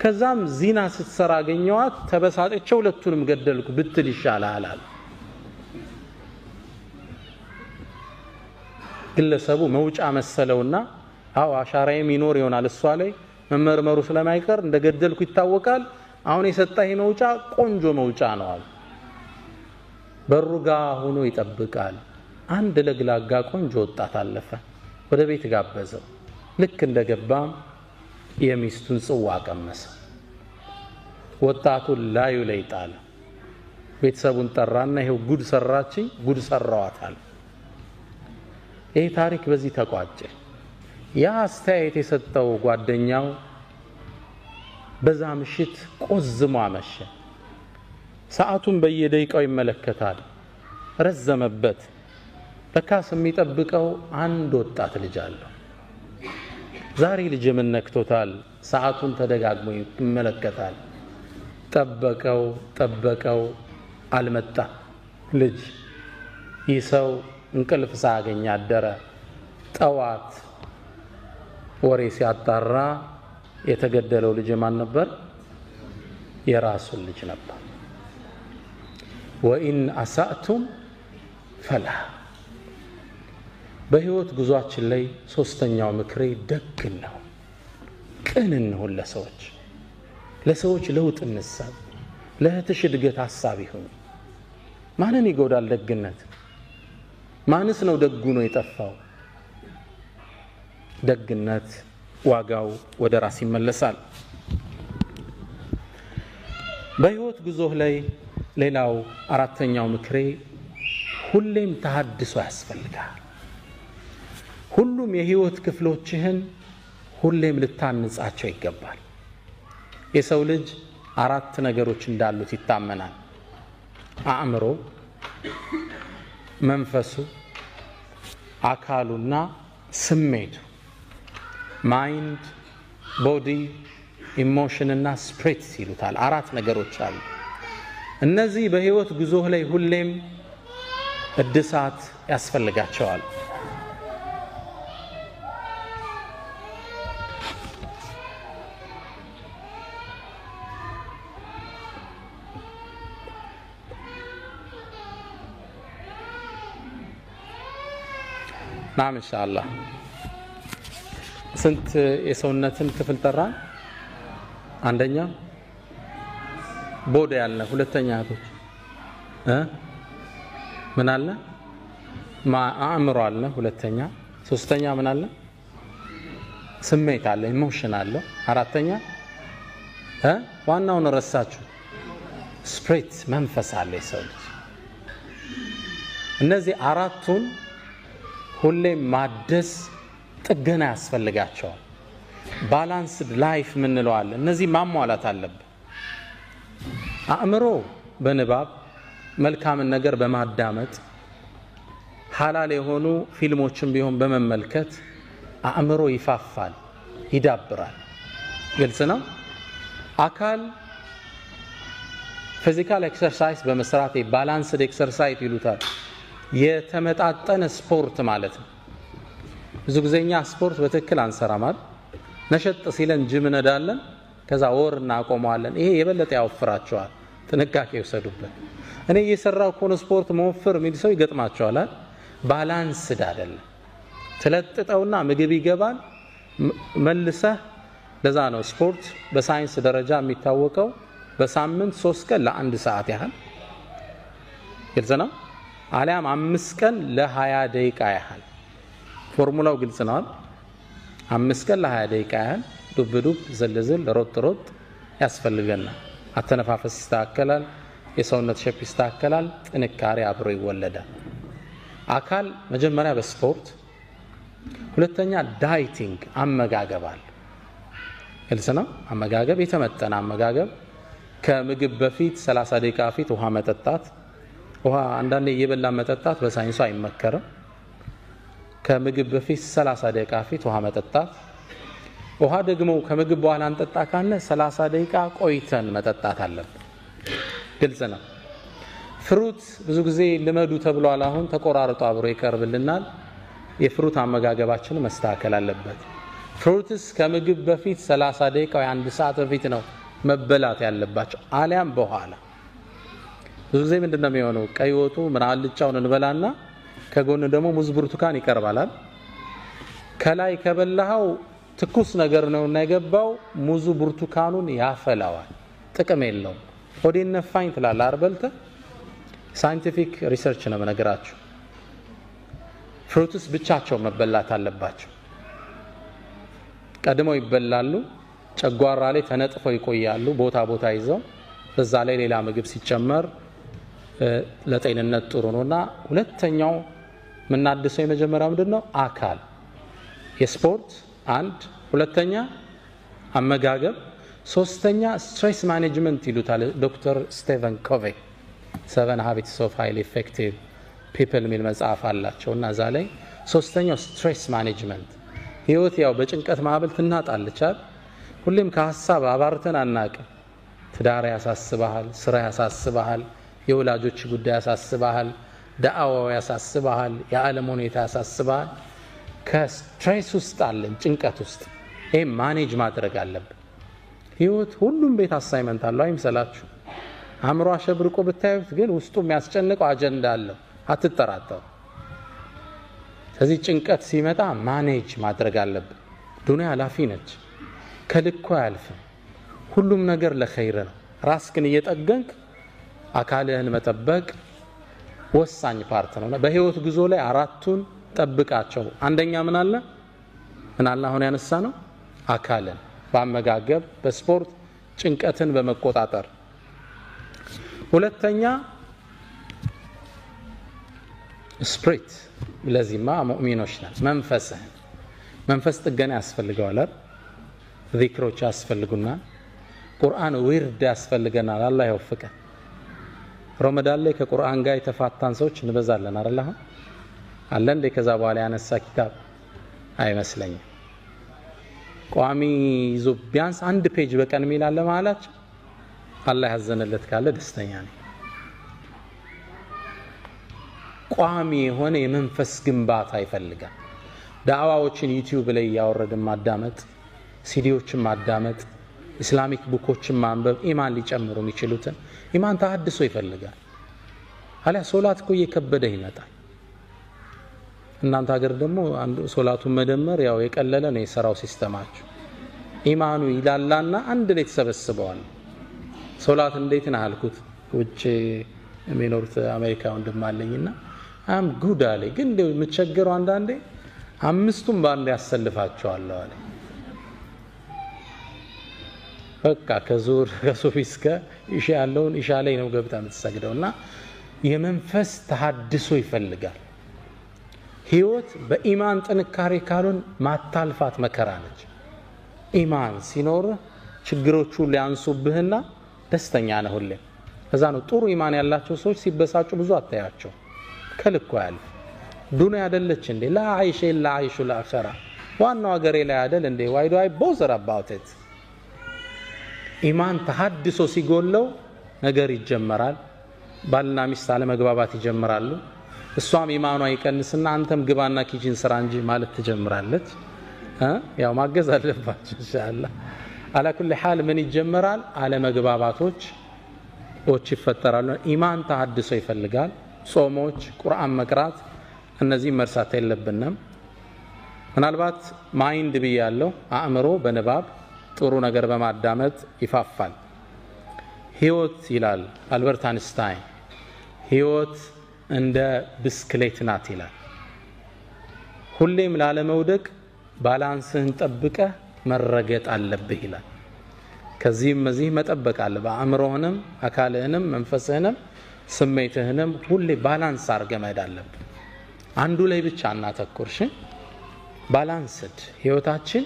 ከዛም ዚና ስትሰራ አገኘዋት ተበሳጨቸው ሁለቱንም ገደልኩ ብትል ይሻላል አለ ግለሰቡ መውጫ መሰለውና አው አሻራዬ ሚኖር ይሆናል እሷ ላይ መመርመሩ ስለማይቀር እንደገደልኩ ይታወቃል አሁን የሰጣኝ መውጫ ቆንጆ መውጫ ነው አለ በሩጋ ሆኖ ይጠብቃል አንድ ለግላጋ ቆንጆ ወጣት አለፈ ወደ ቤት ጋበዘው ልክ እንደገባም የሚስቱን ጽዋ ቀመሰ ወጣቱ ላዩ ላይ ጣለ ቤተሰቡን ጠራና ይሄው ጉድ ሰራችኝ ጉድ ሰራዋታል ይሄ ታሪክ በዚህ ተቋጨ ያ አስተያየት የሰጠው ጓደኛው በዛ ምሽት ቆዝሞ አመሸ ሰዓቱን በየደቂቃው ይመለከታል ረዘመበት ለካስ የሚጠብቀው አንድ ወጣት ልጅ አለው ዛሬ ልጅ ምን ነክቶታል ሰዓቱን ተደጋግሞ ይመለከታል ጠበቀው አልመጣ ልጅ ይሰው እንቅልፍ ሳያገኝ አደረ ጠዋት ወሬ ሲያጣራ የተገደለው ልጅ ማን ነበር የራሱ ልጅ ነበር ወኢን አሳእቱም ፈላ በህይወት ጉዟችን ላይ ሶስተኛው ምክሬ ደግን ነው ቅን እንሁን ለሰዎች ለውጥ እንሳብ ለህትሽ እድገት ሐሳብ ይሁን ማንን ይጎዳል ደግነት ማንስ ነው ደጉ ነው የጠፋው ደግነት ዋጋው ወደ ራስ ይመለሳል በህይወት ጉዞህ ላይ ሌላው አራተኛው ምክሬ ሁሌም ተሐድሶ ያስፈልጋል ሁሉም የህይወት ክፍሎችህን ሁሌም ልታንጻቸው ይገባል የሰው ልጅ አራት ነገሮች እንዳሉት ይታመናል አእምሮ መንፈሱ አካሉና ስሜቱ ማይንድ ቦዲ ኢሞሽን እና ስፒሪት ይሉታል አራት ነገሮች አሉ እነዚህ በህይወት ጉዞህ ላይ ሁሌም እድሳት ያስፈልጋቸዋል ናም ኢንሻአላህ ስንት የሰውነትን ክፍል ጠራን አንደኛ ቦዲ ያለ ሁለተኛ አቶች ምን አለ አእምሮ አለ ሁለተኛ ሶስተኛ ምን አለ ስሜት አለ ኢሞሽን አለ አራተኛ ዋናውን ረሳችሁ ስፒሪት መንፈስ አለ ሰው እነዚህ አራቱን ሁሌም ማደስ ጥገና ያስፈልጋቸዋል ባላንስድ ላይፍ ምን እንለዋል እነዚህ ማሟላት አለበት አእምሮ በንባብ መልካም ነገር በማዳመጥ ሐላል የሆኑ ፊልሞችን ቢሆን በመመልከት አእምሮ ይፋፋል ይዳብራል ግልጽ ነው አካል ፊዚካል ኤክሰርሳይዝ በመስራት ባላንስድ ኤክሰርሳይዝ ይሉታል የተመጣጠነ ስፖርት ማለት ነው ብዙ ጊዜኛ ስፖርት በትክክል አንሰራማል ነሸጥ ሲለን ጂም ነዳለን ከዛ ወር እናቆመዋለን ይሄ የበለጠ ያወፍራቸዋል ጥንቃቄ ይወሰዱበት እኔ እየሰራው ኮን ስፖርት መወፈር ምን ሰው ይገጥማቸዋል ባላንስድ አይደለም ተለጥጠውና ምግብ ይገባል መልሰህ ለዛ ነው ስፖርት በሳይንስ ደረጃ የሚታወቀው በሳምንት 3 ቀን ለ1 ሰዓት ያህል ግልጽ ነው አሊያም 5 ቀን ለ20 ደቂቃ ያህል ፎርሙላው ግልጽ ነው 5 ቀን ለ20 ደቂቃ ያህል ዱብ ዱብ ዝልዝል ሮጥ ሮጥ ያስፈልገናል። አተነፋፈስ ይስተካከላል፣ የሰውነት ሼፕ ይስተካከላል፣ ጥንካሬ አብሮ ይወለዳል። አካል መጀመሪያ በስፖርት፣ ሁለተኛ ዳይቲንግ አመጋገብ አለ። ግልጽ ነው። አመጋገብ የተመጠነ አመጋገብ፣ ከምግብ በፊት 30 ደቂቃ በፊት ውሃ መጠጣት። ውሃ አንዳንዴ እየበላ መጠጣት በሳይንሱ አይመከርም። ከምግብ በፊት 30 ደቂቃ በፊት ውሃ መጠጣት። ውሃ ደግሞ ከምግብ በኋላ እንጠጣ ካለ 30 ደቂቃ ቆይተን መጠጣት አለብን። ግልጽ ነው። ፍሩት ብዙ ጊዜ ልመዱ ተብሏል። አሁን ተቆራርጦ አብሮ ይቀርብልናል። የፍሩት አመጋገባችን መስተካከል አለበት። ፍሩትስ ከምግብ በፊት 30 ደቂቃ ወይ 1 ሰዓት በፊት ነው መበላት ያለባቸው፣ አሊያም በኋላ። ብዙ ጊዜ ምንድነው የሚሆነው? ቀይ ወጡ ምን አልጫውን እንበላና ከጎን ደግሞ ሙዝ ብርቱካን ይቀርባል። ከላይ ከበላው ትኩስ ነገር ነውና የገባው ሙዙ ብርቱካኑን ያፈላዋል፣ ጥቅም የለውም። ሆዴን ነፋኝ ትላለህ አርበልተ። ሳይንቲፊክ ሪሰርች ነው መነግራችሁ። ፍሩትስ ብቻቸው መበላት አለባቸው። ቀድመው ይበላሉ፣ ጨጓራ ላይ ተነጥፈው ይቆያሉ ቦታ ቦታ ይዘው። በዛ ላይ ሌላ ምግብ ሲጨመር ለጤንነት ጥሩ ነውና ሁለተኛው ምናድሰው የመጀመሪያው ምንድነው? አካል የስፖርት አንድ፣ ሁለተኛ አመጋገብ፣ ሶስተኛ ስትሬስ ማኔጅመንት ይሉታል ዶክተር ስቲቨን ኮቬ 7 Habits of Highly Effective People የሚል መጽሐፍ አላቸውና እዛ ላይ ሶስተኛው ስትሬስ ማኔጅመንት። ህይወት ያው በጭንቀት ማዕበል ትናጣለች አይደል? ሁሌም ከሐሳብ አባርተን አናቅም። ትዳር ያሳስባል፣ ስራ ያሳስባል፣ የወላጆች ጉዳይ ያሳስባል፣ ዳዕዋው ያሳስባል፣ የዓለም ሁኔታ ያሳስባል። ከስትሬስ ውስጥ አለን፣ ጭንቀት ውስጥ። ይሄ ማኔጅ ማድረግ አለብን። ህይወት ሁሉም ቤት አሳይመንት አለው አይምሰላችሁ። አእምሮ አሸብርቆ ብታዩት ግን ውስጡ የሚያስጨንቀው አጀንዳ አለው፣ አትጠራጠሩ። ስለዚህ ጭንቀት ሲመጣ ማኔጅ ማድረግ አለብን። ዱንያ ኃላፊ ነች፣ ከልኩ አያልፍም። ሁሉም ነገር ለኸይር ነው። ራስህን እየጠገንክ አካልህን መጠበቅ ወሳኝ ፓርት ነው። በህይወት ጉዞ ላይ አራቱን ጠብቃቸው። አንደኛ ምን አለ አሁን ያነሳ ነው? አካልን በአመጋገብ በስፖርት ጭንቀትን በመቆጣጠር። ሁለተኛ ስፕሪት፣ ለዚህማ ሙእሚኖች ነን። መንፈስ ጥገና ያስፈልገዋል። ዚክሮች ያስፈልጉናል። ቁርአን ዊርድ ያስፈልገናል። አላህ ይወፍቀን። ረመዳን ላይ ከቁርአን ጋር የተፋታን ሰዎች እንበዛለን አይደል? አለ እንደ ከዛ በኋላ ያነሳ ኪታብ አይመስለኝም። ቋሚ ይዞ ቢያንስ 1 ፔጅ በቀን ሚላለ ማላች አላህ ያዘነለት ካለ ደስተኛ ነኝ። ቋሚ የሆነ የመንፈስ ግንባታ ይፈልጋል። ዳዕዋዎችን ዩቲዩብ ላይ ያወረድን ማዳመጥ፣ ሲዲዎችን ማዳመጥ፣ ኢስላሚክ ቡኮችን ማንበብ ኢማን ሊጨምሩ የሚችሉትን ኢማን ተሐድሶ ይፈልጋል። አለ ሶላት እኮ እየከበደ ይመጣል። እናንተ ሀገር ደግሞ አንዱ ሶላቱን መደመር ያው የቀለለ ነው የሰራው ሲስተማችሁ። ኢማኑ ይላላና አንድ ላይ ተሰበስበዋል። ሶላት እንዴት ነው አልኩት። ውጭ የሚኖሩት አሜሪካ ወንድማለኝና አም ጉድ አለ። ግን እንደው የምትቸገረው አንዳንዴ 5ቱም ባንድ ያሰልፋቸዋለሁ አለ። በቃ ከዙር ከሱፊ እስከ ኢሻ ያለውን ኢሻ ላይ ነው ገብታ የምትሰግደውና የመንፈስ ተሐድሶ ይፈልጋል። ህይወት በኢማን ጥንካሬ ካሉን ማታልፋት መከራ ነች። ኢማን ሲኖር ችግሮቹ ሊያንሱብህና ደስተኛ ነህ ሁሌ። ከዛ ነው ጥሩ ኢማን ያላቸው ሰዎች ሲበሳጩ ብዙ አታያቸው። ከልኩ ያልፍ ዱንያ አይደለች እንዴ? ላ አይሽ ኢላ አይሹል አኺራ። ዋናው ሀገሬ ላይ አይደል እንዴ? why do I bother about it? ኢማን ተሐድሶ ሲጎለው ነገር ይጀመራል። ባልና ሚስት አለመግባባት ይጀምራሉ። እሷም ኢማኗ ይቀንስና አንተም ግባና ኪችን ስራ እንጂ ማለት ትጀምራለች። ያው ማገዝ አለባችሁ ኢንሻአላህ። አላ ኩል ሐል ምን ይጀምራል? አለመግባባቶች ይፈጠራሉ። ኢማን ተሐድሶ ይፈልጋል። ጾሞች፣ ቁርአን መቅራት፣ እነዚህ መርሳት የለብንም። ምናልባት ማይንድ ብያለሁ፣ አእምሮ በንባብ ጥሩ ነገር በማዳመጥ ይፋፋል። ህይወት ይላል አልበርት አንስታይን፣ ህይወት እንደ ብስክሌት ናት ይላል። ሁሌም ላለመውደቅ ባላንስህን ጠብቀህ መረገጥ አለብህ ይላል ከዚህም መዚህ መጠበቅ አለብህ አእምሮህንም አካልህንም መንፈስህንም ስሜትህንም ሁሌ ባላንስ አድርገህ መሄድ አለብህ አንዱ ላይ ብቻ እናተኩርሽ ባላንስድ ህይወታችን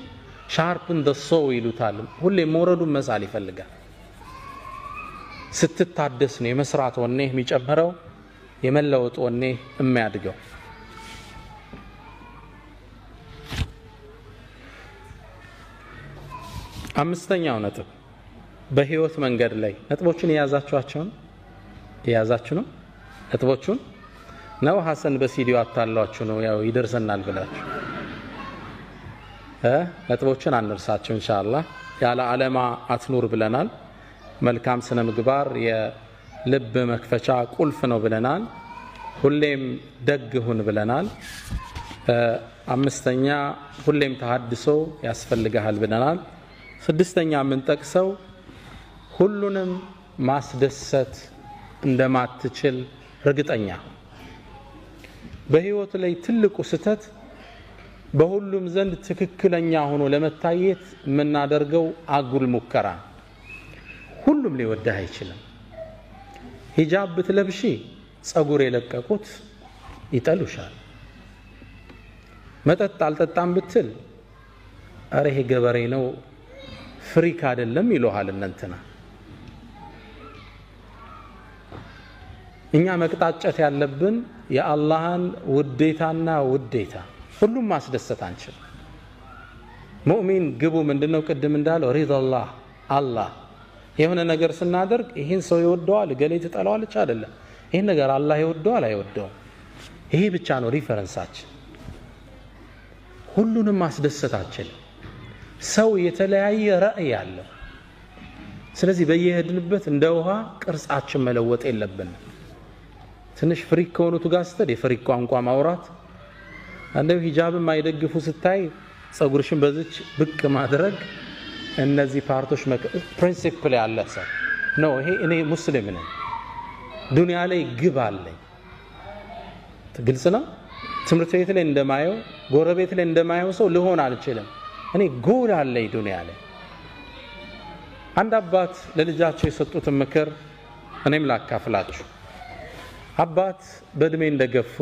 ሻርፕን the soul ይሉታል ሁሌ ሞረዱን መሳል ይፈልጋል ስትታደስ ነው የመስራት ወኔህ የሚጨምረው የመለወጥ ወኔህ የሚያድገው አምስተኛው ነጥብ በህይወት መንገድ ላይ ነጥቦችን ያዛችሁ ነው ነጥቦቹን ነው ሐሰን በሲዲዮ አታላችሁ ነው ያው ይደርሰናል ብላችሁ ነጥቦችን አንርሳችሁ ኢንሻአላህ ያለ ዓለማ አትኑር ብለናል መልካም ስነ ምግባር የልብ መክፈቻ ቁልፍ ነው ብለናል ሁሌም ደግ ሁን ብለናል አምስተኛ ሁሌም ተሐድሶ ያስፈልጋል ብለናል ስድስተኛ ምን ጠቅሰው ሁሉንም ማስደሰት እንደማትችል እርግጠኛ በህይወት ላይ ትልቁ ስተት በሁሉም ዘንድ ትክክለኛ ሆኖ ለመታየት ምናደርገው አጉል ሙከራ ሁሉም ሊወደህ አይችልም ሂጃብ ብትለብሺ ጸጉር የለቀቁት ይጠሉሻል መጠጥ አልጠጣም ብትል አረ ይሄ ገበሬ ነው ፍሪክ አይደለም ይሉሃል እንንተና እኛ መቅጣጨት ያለብን የአላህን ውዴታና ውዴታ ሁሉም ማስደሰት አንችል ሙእሚን ግቡ ምንድነው ቅድም እንዳለው ሪዳላህ አላህ የሆነ ነገር ስናደርግ ይሄን ሰው ይወደዋል ገሌ ተጠላዋለች አይደለም ይሄን ነገር አላህ ይወደዋል አይወደው ይሄ ብቻ ነው ሪፈረንሳችን ሁሉንም ማስደሰታችን ሰው የተለያየ ራእይ ያለው ስለዚህ በየሄድንበት እንደ ውሃ ቅርጻችን መለወጥ የለብንም ትንሽ ፍሪክ ከሆኑት ጋር ስተድ የፍሪክ ቋንቋ ማውራት አንደው ሂጃብን ማይደግፉ ስታይ ጸጉርሽን በዝች ብቅ ማድረግ እነዚህ ፓርቶች ፕሪንሲፕል ያለ ሰው ነው ይሄ እኔ ሙስሊም ነኝ ዱንያ ላይ ግብ አለኝ ግልጽ ነው ትምርት ቤት ላይ እንደማየው ጎረቤት ላይ እንደማየው ሰው ልሆን አልችልም እኔ ጎል አለኝ ዱንያ ላይ አንድ አባት ለልጃቸው የሰጡት ምክር እኔም ላካፍላችሁ አባት በእድሜ እንደገፉ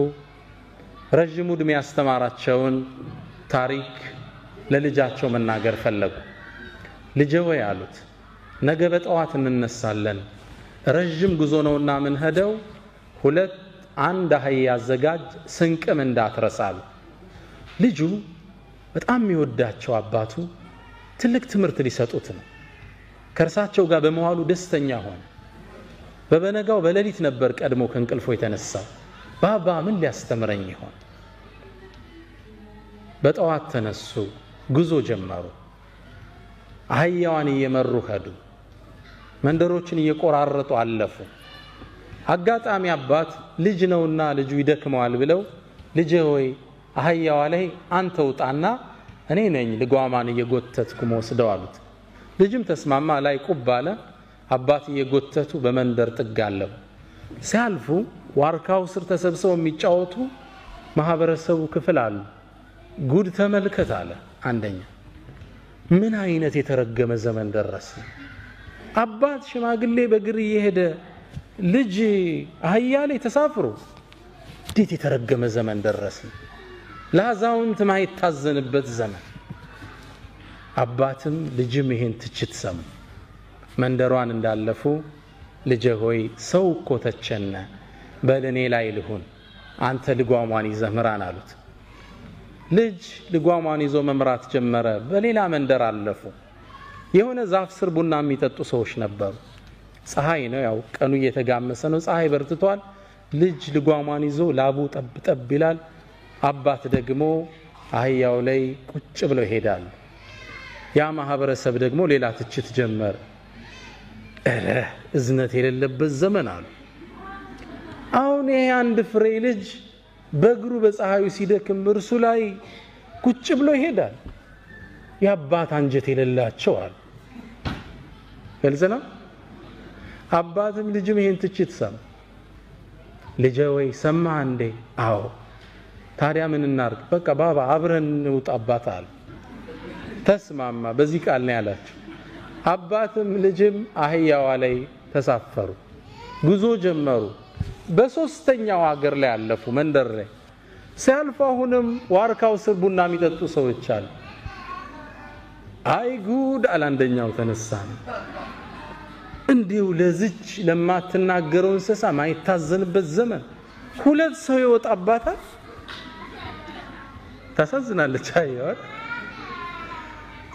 ረጅም ዕድሜ ያስተማራቸውን ታሪክ ለልጃቸው መናገር ፈለጉ ልጄ ወይ አሉት ነገ በጠዋት እንነሳለን ረጅም ጉዞ ነውና ምን ሄደው ሁለት አንድ አህያ ያዘጋጅ ስንቅም እንዳትረሳሉ ልጁ በጣም የሚወዳቸው አባቱ ትልቅ ትምህርት ሊሰጡት ነው ከርሳቸው ጋር በመዋሉ ደስተኛ ሆነ በበነጋው በሌሊት ነበር ቀድሞ ከእንቅልፎ የተነሳው ባባ ምን ሊያስተምረኝ ይሆን በጠዋት ተነሱ ጉዞ ጀመሩ አህያዋን እየመሩ ሄዱ መንደሮችን እየቆራረጡ አለፉ አጋጣሚ አባት ልጅ ነውና ልጁ ይደክመዋል ብለው ልጄ ሆይ አህያዋ ላይ አንተ ውጣና እኔ ነኝ ልጓማን እየጎተትኩ ወስደው አሉት ልጅም ተስማማ ላይ ቁባለ አባት እየጎተቱ በመንደር ጥጋለው ሲያልፉ ዋርካው ስር ተሰብስበው የሚጫወቱ ማህበረሰቡ ክፍል አሉ ጉድ ተመልከት አለ አንደኛ ምን አይነት የተረገመ ዘመን ደረሰ አባት ሽማግሌ በግር እየሄደ ልጅ አህያ ላይ ተሳፍሮ እንዴት የተረገመ ዘመን ደረሰ ለአዛውንት ማይታዘንበት ዘመን አባትም ልጅም ይሄን ትችት ሰሙ መንደሯን እንዳለፉ ልጄ ሆይ ሰው እኮ ተቸነ በለኔ ላይ ልሁን አንተ ልጓሟን ይዘምራን አሉት ልጅ ልጓሟን ይዞ መምራት ጀመረ በሌላ መንደር አለፉ የሆነ ዛፍ ስር ቡና የሚጠጡ ሰዎች ነበሩ ፀሐይ ነው ያው ቀኑ እየተጋመሰ ነው ፀሐይ በርትቷል ልጅ ልጓሟን ይዞ ላቡ ጠብ ይላል አባት ደግሞ አህያው ላይ ቁጭ ብሎ ይሄዳል ያ ማህበረሰብ ደግሞ ሌላ ትችት ጀመረ እዝነት የሌለበት ዘመን አሉ አሁን ይሄ አንድ ፍሬ ልጅ በእግሩ በፀሐዩ ሲደክም እርሱ ላይ ቁጭ ብሎ ይሄዳል ያባት አንጀት የሌላቸው አሉ ገልጸና አባትም ልጅም ይሄን ትችት ሰማ ልጄ ወይ ሰማ እንዴ አዎ ታዲያ ምን እናርግ በቃ ባባ አብረን እንውጣ አባት አለ ተስማማ በዚህ ቃል ነው ያላቸው አባትም ልጅም አህያዋ ላይ ተሳፈሩ ጉዞ ጀመሩ በሶስተኛው ሀገር ላይ አለፉ መንደር ላይ ሲያልፉ አሁንም ዋርካው ስር ቡና የሚጠጡ ሰዎች አሉ አይ ጉድ አላንደኛው ተነሳ እንዲው ለዚች ለማትናገረው እንስሳ ማይታዘንበት ዘመን ሁለት ሰው ይወጣባታል ታሳዝናለች አይወት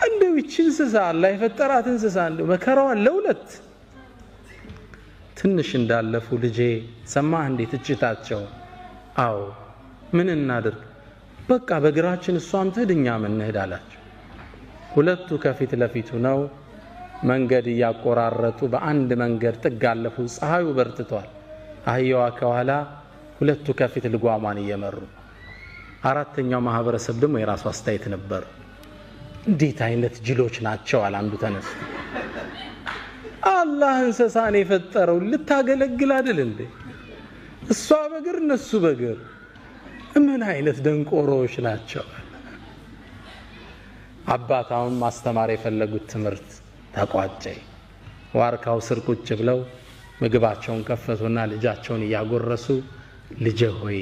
እንደው እቺ እንስሳ አላህ የፈጠራት እንስሳ እንደው መከራዋ ለሁለት ትንሽ እንዳለፉ ልጄ ሰማህ እንዴት እጭታቸው አው ምን እናድርግ በቃ በግራችን እሷም ትድኛ ምን እንሄዳላችሁ ሁለቱ ከፊት ለፊቱ ነው መንገድ ያቆራረጡ በአንድ መንገድ ተጋለፉ ፀሐዩ በርትቷል አህያዋ ከኋላ ሁለቱ ከፊት ልጓማን እየመሩ አራተኛው ማህበረሰብ ደግሞ የራሱ አስተያየት ነበር እንዴት አይነት ጅሎች ናቸው አላንዱ ተነስ አላህ እንስሳን የፈጠረው ልታገለግል አይደል እንዴ እሷ በግር እነሱ በግር ምን አይነት ደንቆሮች ናቸው አባታውን ማስተማር የፈለጉት ትምህርት ተቋጨ ዋርካው ስር ቁጭ ብለው ምግባቸውን ከፈቱና ልጃቸውን ያጎረሱ ልጄ ሆይ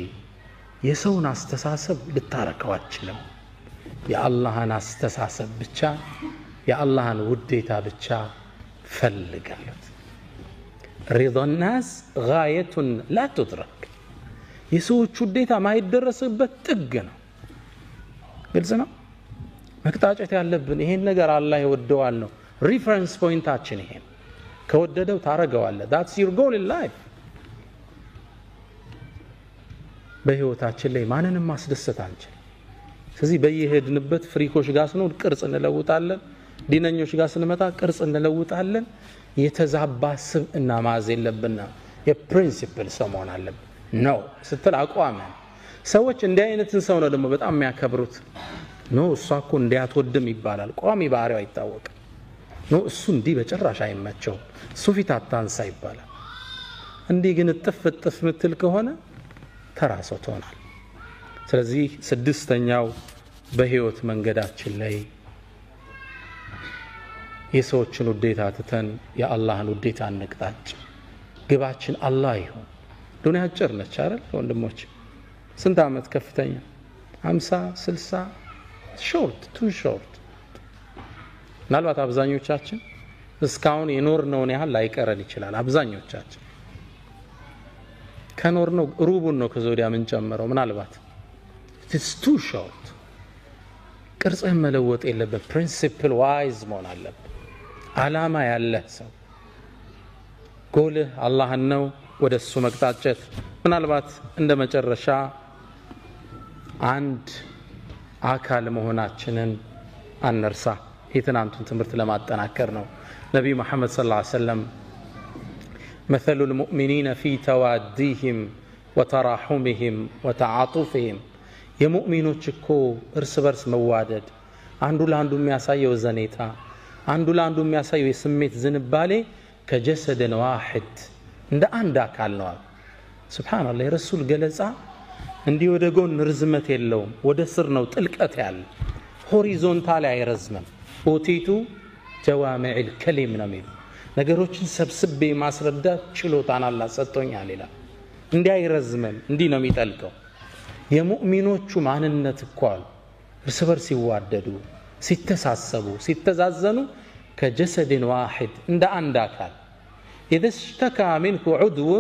የሰውን አስተሳሰብ ልታረከው አትችልም የአላህን አስተሳሰብ ብቻ የአላህን ውዴታ ብቻ ፈልጋሉት رضا الناس غاية لا تدرك የሰዎች ውዴታ ማይደረስበት ጥግ ነው ግልጽ ነው መቅጣጫት ያለብን ይሄን ነገር አላህ ይወደዋል ነው ሪፈረንስ ፖይንታችን ይሄን ከወደደው ታረጋዋለህ that's your goal in life በህይወታችን ላይ ማንንም ማስደሰት አንችል ስለዚህ በየሄድንበት ፍሪኮች ጋር ስንሆን ቅርጽ እንለውጣለን ዲነኞች ጋር ስንመጣ ቅርጽ እንለውጣለን የተዛባ ስብዕና ማዝ የለብንና የፕሪንሲፕል ሰው መሆን አለብን ነው ስትል አቋም ሰዎች እንዲህ አይነትን ሰው ነው ደግሞ በጣም የሚያከብሩት ነው እሷኮ እንዲያትወድም ይባላል ቋሚ ባህሪው አይታወቅም ነው እሱ እንዲህ በጭራሽ አይመቸው እሱ ፊት አታንሳ ይባላል እንዲህ ግን ጥፍጥፍ ምትል ከሆነ ተራሶት ሆናል ስለዚህ ስድስተኛው በህይወት መንገዳችን ላይ የሰዎችን ውዴታ ትተን የአላህን ውዴታ እንቅጣጭ ግባችን አላህ ይሁን ዱንያ አጭር ነች አይደል ወንድሞች ስንት አመት ከፍተኛ 50 60 ሾርት ቱ ሾርት ምናልባት አብዛኞቻችን እስካሁን የኖርነውን ያህል ላይቀረን ይችላል አብዛኞቻችን ከኖርነው ሩቡን ነው ከዞዲያ ምን ጨምረው ምናልባት it's too short ቅርጽህን መለወጥ የለበት ፕሪንሲፕል ዋይዝ መሆን አለበት አላማ ያለህ ሰው ጎልህ አላህ ነው ወደሱ መቅጣጨት ምናልባት እንደ መጨረሻ አንድ አካል መሆናችንን አንርሳ የትናንቱን ትምህርት ለማጠናከር ነው ነብዩ መሐመድ ሰለላሁ ዐለይሂ ወሰለም مثل المؤمنين في تواديهم وتراحمهم وتعاطفهم የሙእሚኖች እኮ እርስ በርስ መዋደድ አንዱ ለአንዱ የሚያሳየው ዘኔታ አንዱ ለአንዱ የሚያሳየው የስሜት ዝንባሌ ከጀሰደን ዋሂድ እንደ አንድ አካል ነው ሱብሃንአላህ የረሱል ገለጻ እንዲህ ወደ ጎን ርዝመት የለውም ወደ ስር ነው ጥልቀት ያለ ሆሪዞንታል አይረዝምም ኦቲቱ ጀዋሚዕል ከሊም ነው የሚል ነገሮችን ሰብስቤ ማስረዳት ችሎታን አላህ ሰጥቶኛል ይላል እንዲህ አይረዝምም እንዲህ ነው የሚጠልቀው የሙእሚኖቹ ማንነት እኮ እርስ በርስ ሲዋደዱ ሲተሳሰቡ ሲተዛዘኑ ከጀሰድን ዋሂድ እንደ አንድ አካል اذا اشتكى منه عضو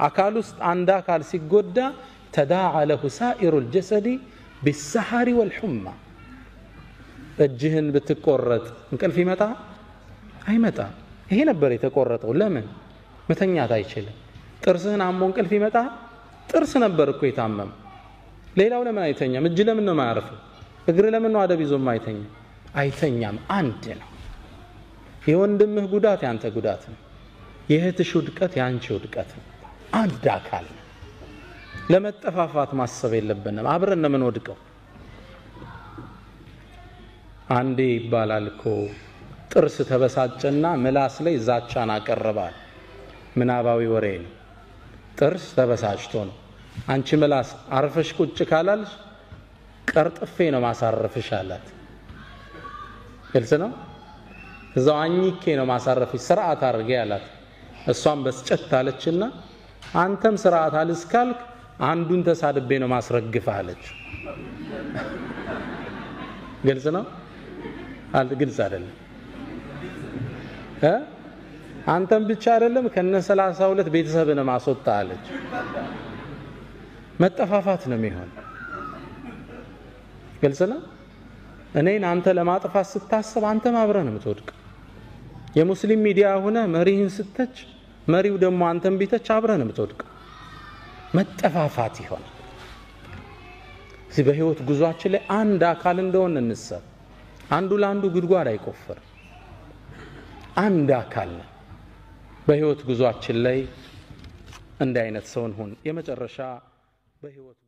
አካል ውስጥ አንድ አካል ሲጎዳ تداعى له سائر الجسد بالسحر والحمى እጅህን ብትቆረጥ እንቅልፍ ይመጣ አይመጣ ይሄ ነበር የተቆረጠው ለምን መተኛት አይችልም ጥርስህን አሞ እንቅልፍ ይመጣ ጥርስ ነበር እኮ የታመመ ሌላው ለምን አይተኛም እጅ ለምን ነው ማያርፈው እግር ለምን ነው አደብ ማይተኛ አይተኛም አንድ ነው የወንድምህ ጉዳት ያንተ ጉዳት ነው የእህትሽ ውድቀት ያንቺ ውድቀት ነው አንድ አካል ለመጠፋፋት ማሰብ የለብንም አብረን ነው ወድቀው አንዴ ይባላል እኮ ጥርስ ተበሳጨና ምላስ ላይ ዛቻን አቀረባል ምናባዊ ወሬ ነው ጥርስ ተበሳጭቶ ነው አንቺ ምላስ አርፈሽ ቁጭ ካላልሽ ቀርጥፌ ነው ማሳረፍሽ አላት ግልጽ ነው እዛው አኝኬ ነው ማሳረፍ ስርዓት አድርጌ ያላት እሷም በስጨት አለችና አንተም ስርዓት አልስካልክ አንዱን ተሳድቤ ነው ማስረግፍ አለች ግልጽ ነው ግልጽ አይደለም አንተም ብቻ አይደለም ከነ 32 ቤተሰብን ማስወጣ አለች መጠፋፋት ነው የሚሆን ግልጽ ነው እኔን አንተ ለማጥፋት ስታስብ አንተ ማብረን የምትወድቅ የሙስሊም ሚዲያ ሆነ መሪህን ስተች መሪው ደግሞ አንተም ቢተች አብረን የምትወድቅ መጠፋፋት ይሆን እዚህ በህይወት ጉዟችን ላይ አንድ አካል እንደሆነ እንሰብ አንዱ ለአንዱ ጉድጓድ አይቆፍር አንድ አካል በህይወት ጉዟችን ላይ እንደ አይነት ሰውን ሆን የመጨረሻ በህይወት